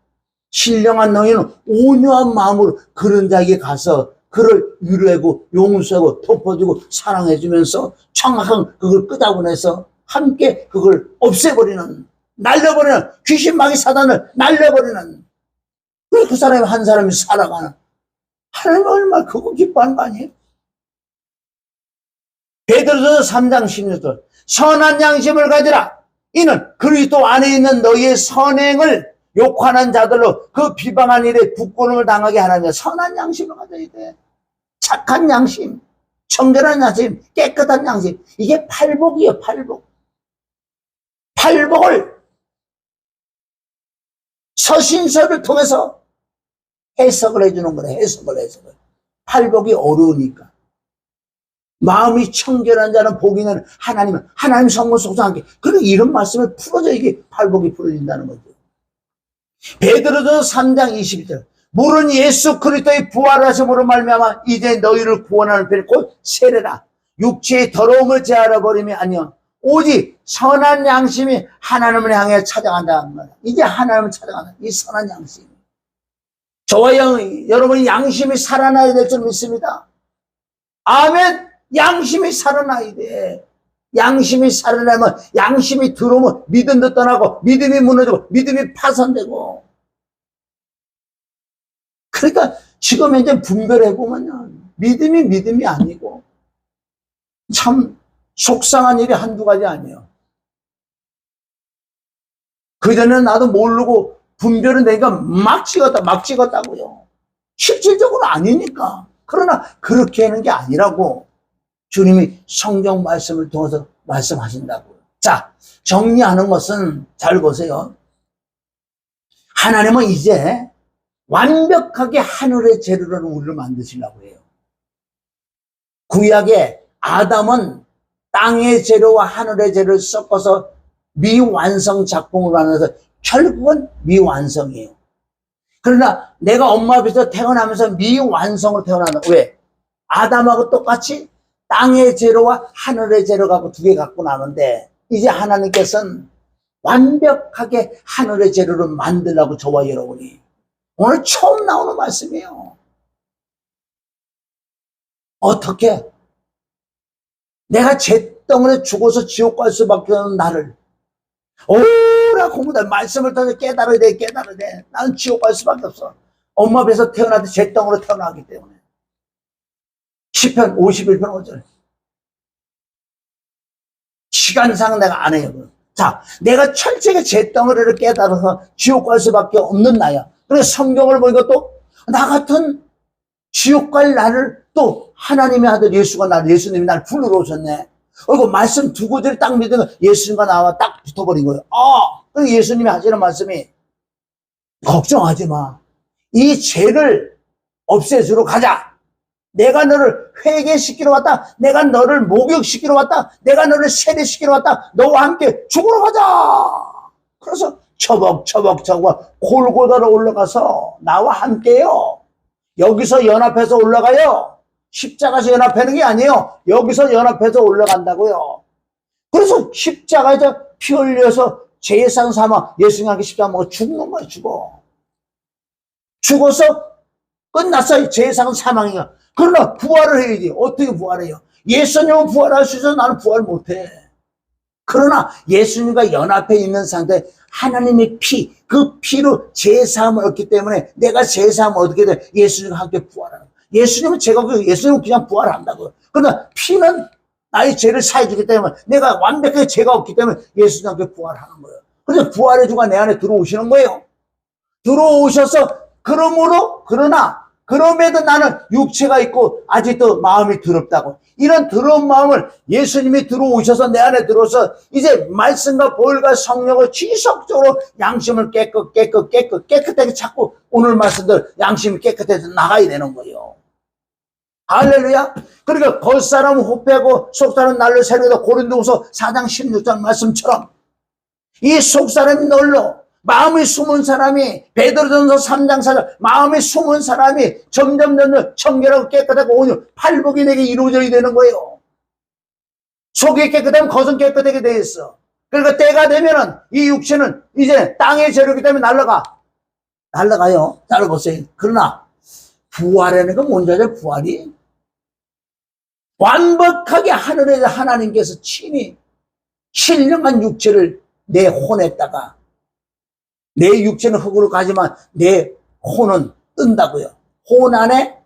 신령한 너희는 온유한 마음으로 그런 자에게 가서 그를 위로하고 용서하고 덮어주고 사랑해주면서 정확한 그걸 끄다보내서 함께 그걸 없애버리는, 날려버리는, 귀신 마귀 사단을 날려버리는, 그 사람이 한 사람이 살아가는, 하나님 얼마나 그거 기뻐하는 거 아니에요? 베드로전서 3장 16절 선한 양심을 가지라. 이는 그리스도 안에 있는 너희의 선행을 욕하는 자들로 그 비방한 일에 부끄러움을 당하게 하라며. 선한 양심을 가져야 돼. 착한 양심, 청결한 양심, 깨끗한 양심. 이게 팔복이에요. 팔복. 팔복을 서신서를 통해서 해석을 해주는 거래. 해석을. 팔복이 어려우니까. 마음이 청결한 자는 복이 있는 하나님은 하나님 성문 속상하게. 그런 이런 말씀을 풀어줘 이게 팔복이 풀어진다는 거죠. 베드로전서 3장 22절 물은 예수 그리스도의 부활하심으로 말미암아 이제 너희를 구원하는 편이 곧 세례라. 육체의 더러움을 제하러 버림이 아니여 오직 선한 양심이 하나님을 향해 찾아간다는 거야. 이제 하나님을 찾아간다. 이 선한 양심. 저와 여러분이 양심이 살아나야 될 줄 믿습니다. 아멘. 양심이 살아나야 돼. 양심이 살아나면 양심이 들어오면 믿음도 떠나고 믿음이 무너지고 믿음이 파손되고. 그러니까 지금 이제 분별해보면요. 믿음이 아니고 참 속상한 일이 한두 가지 아니에요. 그전에는 나도 모르고 분별은 내가 막 찍었다고요. 실질적으로 아니니까. 그러나 그렇게 하는 게 아니라고 주님이 성경 말씀을 통해서 말씀하신다고요. 자, 정리하는 것은 잘 보세요. 하나님은 이제 완벽하게 하늘의 재료로 우리를 만드시려고 해요. 구약의 아담은 땅의 재료와 하늘의 재료를 섞어서 미완성 작품을 하면서 결국은 미완성이에요. 그러나 내가 엄마 앞에서 태어나면서 미완성으로 태어난다. 왜? 아담하고 똑같이 땅의 재료와 하늘의 재료 갖고 두 개 갖고 나는데 이제 하나님께서는 완벽하게 하늘의 재료를 만들라고 저와 여러분이 오늘 처음 나오는 말씀이에요. 어떻게? 내가 잿덩어리에 죽어서 지옥 갈 수밖에 없는 나를 오라 공부다 말씀을 통해서 깨달아야 돼. 나는 지옥 갈 수밖에 없어. 엄마 배에서 태어날 때 잿덩어리로 태어나기 때문에. 시편 51편 5절. 시간상 내가 안 해요. 자, 내가 철저하게 잿덩어리를 깨달아서 지옥 갈 수밖에 없는 나야. 그래서 성경을 보니까 또 나 같은 지옥 갈 나를 또 하나님의 아들 예수님이 날 불러러 오셨네. 그리고 말씀 두 구절이 딱 믿으면 예수님과 나와 딱 붙어버린 거예요. 그래서 예수님이 하시는 말씀이 걱정하지 마. 이 죄를 없애주러 가자. 내가 너를 회개시키러 왔다. 내가 너를 목욕시키러 왔다. 내가 너를 세례시키러 왔다. 너와 함께 죽으러 가자. 그래서 처벅 골고다로 올라가서 나와 함께요. 여기서 연합해서 올라가요. 십자가에서 연합하는 게 아니에요. 여기서 연합해서 올라간다고요. 그래서 십자가에서 피 흘려서 제사장 삼아 예수님께 십자가 먹어 죽는 거야. 죽어서 끝났어요. 제사장 사망이야. 그러나 부활을 해야지. 어떻게 부활해요? 예수님은 부활할 수 있어서 나는 부활 못해. 그러나 예수님과 연합해 있는 상태, 하나님의 피, 그 피로 죄사함을 얻기 때문에 내가 죄사함을 얻게 돼 예수님과 함께 부활하는 거예요. 예수님은 예수님은 그냥 부활한다고요. 그러나 피는 나의 죄를 사해주기 때문에 내가 완벽하게 죄가 없기 때문에 예수님과 함께 부활하는 거예요. 그래서 부활의 주가 내 안에 들어오시는 거예요. 들어오셔서 그럼에도 나는 육체가 있고 아직도 마음이 더럽다고. 이런 더러운 마음을 예수님이 들어오셔서 내 안에 들어서 이제 말씀과 보혈과 성령을 지속적으로 양심을 깨끗하게 찾고 오늘 말씀들 양심이 깨끗해서 나가야 되는 거예요. 할렐루야. 그러니까 겉사람은 후패하고 속사람은 날로 새로다. 고린도후서 4장 16절 말씀처럼 이 속사람이 널로 마음이 숨은 사람이 베드로전서 3장 4절 마음이 숨은 사람이 점점 청결하고 깨끗하고 온유 팔복이 내게 이루어져야 되는 거예요. 속이 깨끗하면 겉은 깨끗하게 돼 있어. 그러니까 때가 되면은 이 육체는 이제 땅의 재료이기 때문에 날아가요. 잘 보세요. 그러나 부활하는 건 뭔지 알아요? 부활이 완벽하게 하늘에서 하나님께서 친히 신령한 육체를 내 혼에다가 내 육체는 흙으로 가지만 내 혼은 뜬다고요. 혼 안에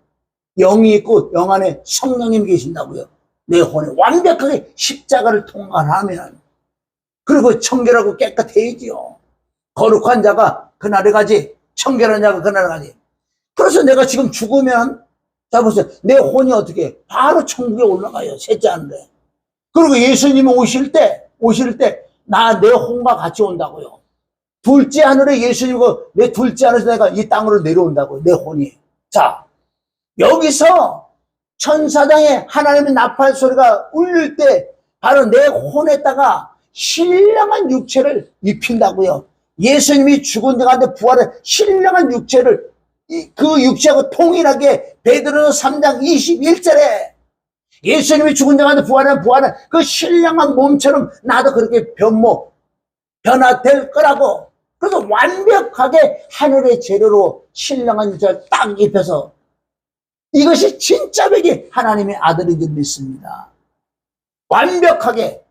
영이 있고 영 안에 성령님이 계신다고요. 내 혼에 완벽하게 십자가를 통과하면 그리고 청결하고 깨끗해지요. 거룩한 자가 그날에 가지 청결한 자가 그날에 가지. 그래서 내가 지금 죽으면 자 보세요. 내 혼이 어떻게 바로 천국에 올라가요. 셋째 하늘에. 그리고 예수님이 오실 때 내 혼과 같이 온다고요. 둘째 하늘에 예수님과 내 둘째 하늘에서 내가 이 땅으로 내려온다고요. 내 혼이. 자, 여기서 천사장에 하나님의 나팔 소리가 울릴 때 바로 내 혼에다가 신령한 육체를 입힌다고요. 예수님이 죽은 데 가운데 부활한 신령한 육체를 그 육체하고 통일하게 베드로서 3장 21절에 예수님이 죽은 데 가운데 부활한 그 신령한 몸처럼 나도 그렇게 변화될 거라고. 그래서 완벽하게 하늘의 재료로 신령한 육체를 딱 입혀서 이것이 진짜 백이 하나님의 아들인 줄 믿습니다. 완벽하게.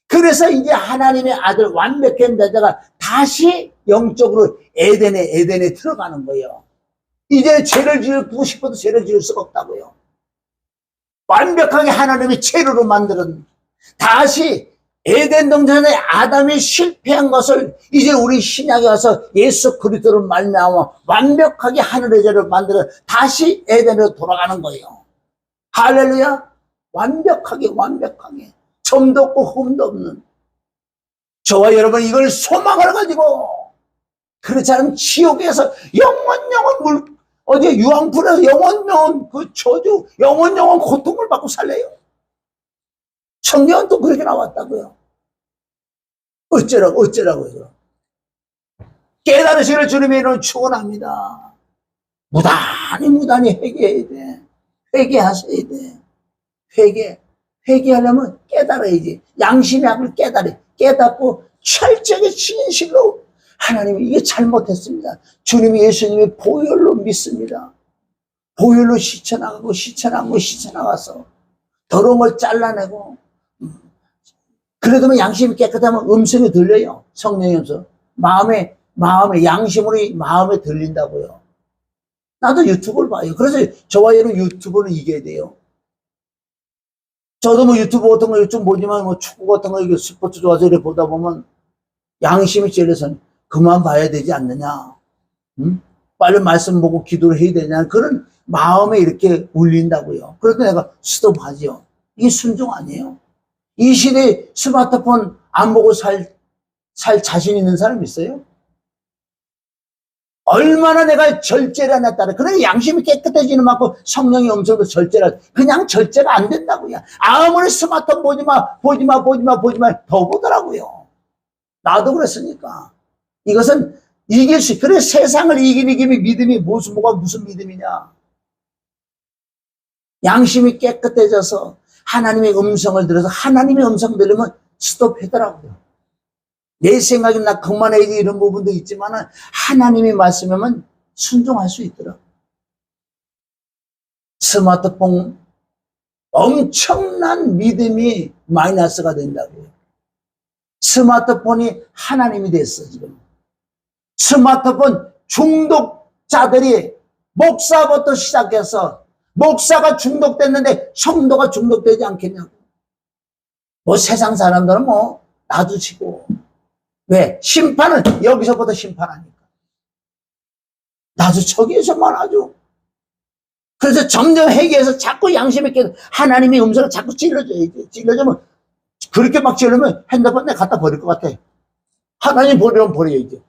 그래서 이제 하나님의 아들 완벽한 자가 다시 영적으로 에덴에 들어가는 거예요. 이제 죄를 지고 싶어도 죄를 지을 수가 없다고요. 완벽하게 하나님의 재료로 만드는 다시 에덴 동산에 아담이 실패한 것을 이제 우리 신약에 와서 예수 그리스도로 말미암아 완벽하게 하늘의 재료를 만들어 다시 에덴으로 돌아가는 거예요. 할렐루야. 완벽하게 점도 없고 흠도 없는 저와 여러분 이걸 소망을 가지고 그렇지 않으면 지옥에서 영원 유황불에서 영원 그 저주 영원 고통을 받고 살래요. 성경은 또 그렇게 나왔다고요. 어쩌라고요. 깨달으시기를 주님의 이름으로 축원합니다. 무단히 회개해야 돼. 회개하셔야 돼. 회개하려면 깨달아야지. 양심의 악을 깨닫고 철저하게 진실로 하나님이 이게 잘못했습니다. 주님이 예수님이 보혈로 믿습니다. 보혈로 씻어나가서 더러운 걸 잘라내고 그래도 양심이 깨끗하면 음성이 들려요. 성령의 음성. 마음에 양심으로 마음에 들린다고요. 나도 유튜브를 봐요. 그래서 저와 여러분 유튜브는 이겨야 돼요. 저도 유튜브 같은 거 요즘 보지만 축구 같은 거 스포츠 좋아서 이렇게 보다 보면 양심이 찔려서 그만 봐야 되지 않느냐. 응? 빨리 말씀 보고 기도를 해야 되냐. 그런 마음에 이렇게 울린다고요. 그래서 내가 스톱하지요. 이게 순종 아니에요. 이 시대에 스마트폰 안 보고 살 자신 있는 사람 있어요? 얼마나 내가 절제를 안 했다라. 그러니 양심이 깨끗해지는 만큼 성령의 음성도 그냥 절제가 안 된다고요. 아무리 스마트폰 보지마 더 보더라고요. 나도 그랬으니까. 이것은 그래 세상을 이기는 믿음이 무슨 믿음이냐. 양심이 깨끗해져서 하나님의 음성을 들어서 하나님의 음성 들으면 스톱하더라고요. 내 생각에 나 그만해야지 이런 부분도 있지만 하나님의 말씀이면 순종할 수 있더라고요. 스마트폰 엄청난 믿음이 마이너스가 된다고요. 스마트폰이 하나님이 됐어, 지금. 스마트폰 중독자들이 목사부터 시작해서 목사가 중독됐는데 성도가 중독되지 않겠냐고. 뭐 세상 사람들은 뭐 놔두시고. 왜? 심판은 여기서부터 심판하니까. 나도 저기에서만 아주. 그래서 점점 회개해서 자꾸 양심 있게 하나님의 음성을 자꾸 찔러줘야지. 찔러주면 그렇게 막 찔러면 핸드폰 내가 갖다 버릴 것 같아. 하나님 버리면 버려야지.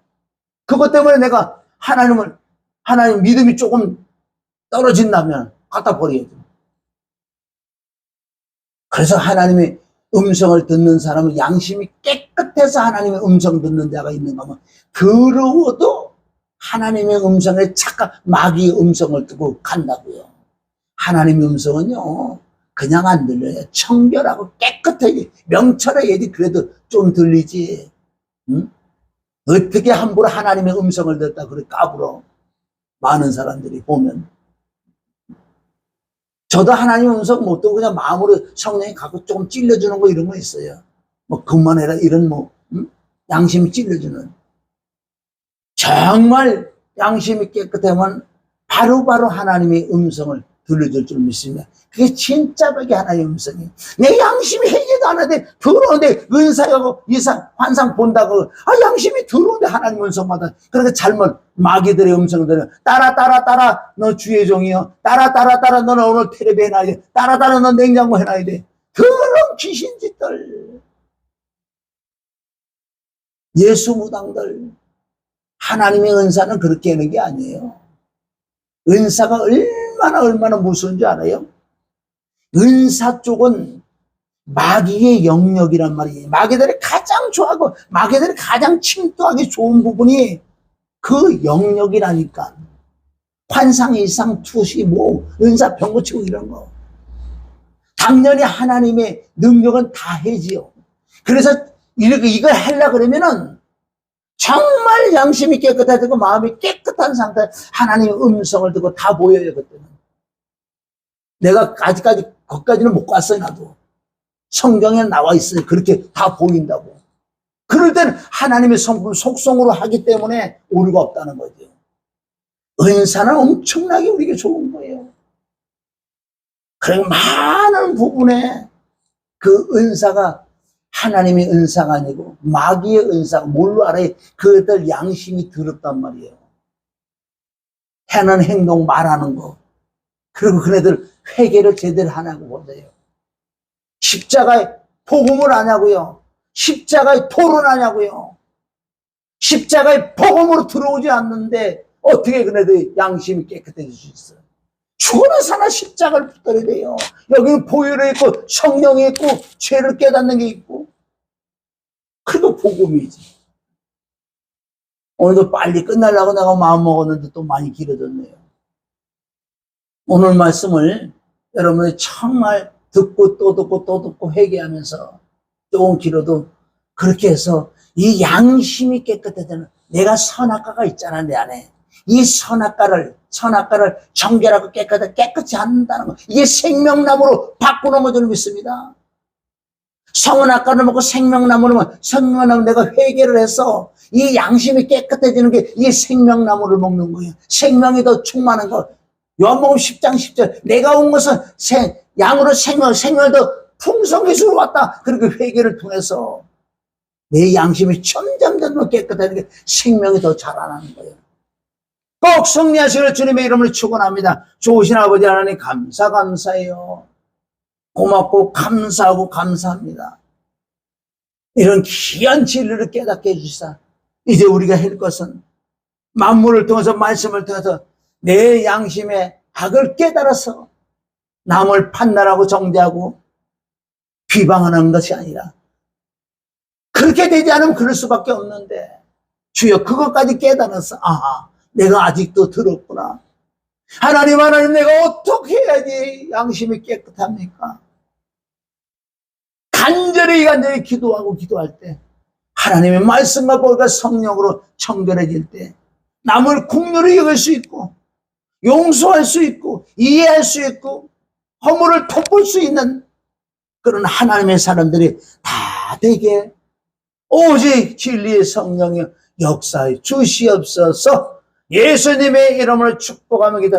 그것 때문에 내가 하나님 믿음이 조금 떨어진다면 갖다 버려야지. 그래서 하나님의 음성을 듣는 사람은 양심이 깨끗해서 하나님의 음성 듣는 자가 있는가 하면 더러워도 하나님의 음성에 착각, 마귀의 음성을 듣고 간다고요. 하나님의 음성은요 그냥 안 들려요. 청결하고 깨끗하게 명철해야지. 그래도 좀 들리지. 응? 어떻게 함부로 하나님의 음성을 듣다 그래 까불어. 많은 사람들이 보면. 저도 하나님의 음성 못 듣고 그냥 마음으로 성령이 갖고 조금 찔러주는 거 이런 거 있어요. 뭐 그만해라 이런 뭐 양심이 찔러주는. 정말 양심이 깨끗하면 바로바로 하나님의 음성을 들려줄 줄 믿습니다. 그게 진짜 백이 하나님의 음성이에요. 내 양심이 회개도 안 하는데 더러운데 은사하고 이상 환상 본다고 양심이 더러운데 하나님 음성마다 그러니까 잘못 마귀들의 음성을 들려. 따라 너 주의 종이여. 따라 너는 오늘 텔레비 해놔야 돼. 따라 너 냉장고 해놔야 돼. 더러운 귀신짓들, 예수 무당들. 하나님의 은사는 그렇게 하는 게 아니에요. 은사가 얼마나 무서운 줄 알아요? 은사 쪽은 마귀의 영역이란 말이에요. 마귀들이 가장 좋아하고 마귀들이 가장 침투하기 좋은 부분이 그 영역이라니까. 환상, 이상, 투시, 뭐 은사, 병고치고 이런 거. 당연히 하나님의 능력은 다 해지요. 그래서 이걸 하려고 그러면은 정말 양심이 깨끗하고 마음이 깨끗한 상태, 하나님의 음성을 듣고 다 보여요, 그때는. 내가 아직까지 거기까지는 못 갔어요, 나도. 성경에 나와 있어요. 그렇게 다 보인다고. 그럴 때는 하나님의 성품 속성으로 하기 때문에 오류가 없다는 거죠. 은사는 엄청나게 우리에게 좋은 거예요. 그리고 많은 부분에 그 은사가 하나님의 은사가 아니고 마귀의 은사가 뭘로 알아요? 그들 양심이 더럽단 말이에요. 하는 행동, 말하는 거. 그리고 그네들 회개를 제대로 하냐고 보세요. 십자가에 복음을 하냐고요. 십자가에 토론하냐고요. 십자가에 복음으로 들어오지 않는데 어떻게 그네들 양심이 깨끗해질 수 있어요? 죽어나 사나 십자가를 붙들어야 돼요. 여기는 보혈이 있고 성령이 있고 죄를 깨닫는 게 있고. 그리고 복음이지. 오늘도 빨리 끝내려고 내가 마음 먹었는데 또 많이 길어졌네요. 오늘 말씀을 여러분이 정말 듣고 또 듣고 또 듣고 회개하면서 조금 길어도 그렇게 해서 이 양심이 깨끗해지는 내가 선악과가 있잖아, 내 안에. 이 선악과를 정결하고 깨끗이 않는다는 거. 이게 생명나무로 바꾸는 거 저는 믿습니다. 선악과를 먹고 생명나무를 먹으면 생명나무 내가 회개를 해서 이 양심이 깨끗해지는 게 이게 생명나무를 먹는 거예요. 생명이 더 충만한 거. 요한복음 10장 10절 내가 온 것은 양으로 생명을 더 풍성해서 왔다. 그렇게 회개를 통해서 내 양심이 점점 깨끗해지는 게 생명이 더 자라나는 거예요. 꼭 승리하시는 주님의 이름으로 축원합니다. 좋으신 아버지 하나님 감사해요. 고맙고 감사하고 감사합니다. 이런 귀한 진리를 깨닫게 해주시사 이제 우리가 할 것은 만물을 통해서 말씀을 통해서 내 양심의 악을 깨달아서 남을 판단하고 정죄하고 비방하는 것이 아니라 그렇게 되지 않으면 그럴 수밖에 없는데 주여 그것까지 깨달아서 내가 아직도 더럽구나. 하나님 내가 어떻게 해야지 양심이 깨끗합니까? 간절히 기도할 때 하나님의 말씀과 보니까 성령으로 청결해질 때 남을 국률을 여길 수 있고 용서할 수 있고 이해할 수 있고 허물을 덮을 수 있는 그런 하나님의 사람들이 다 되게 오직 진리의 성령이 역사해 주시옵소서. 예수님의 이름으로 축복하며 기도합니다.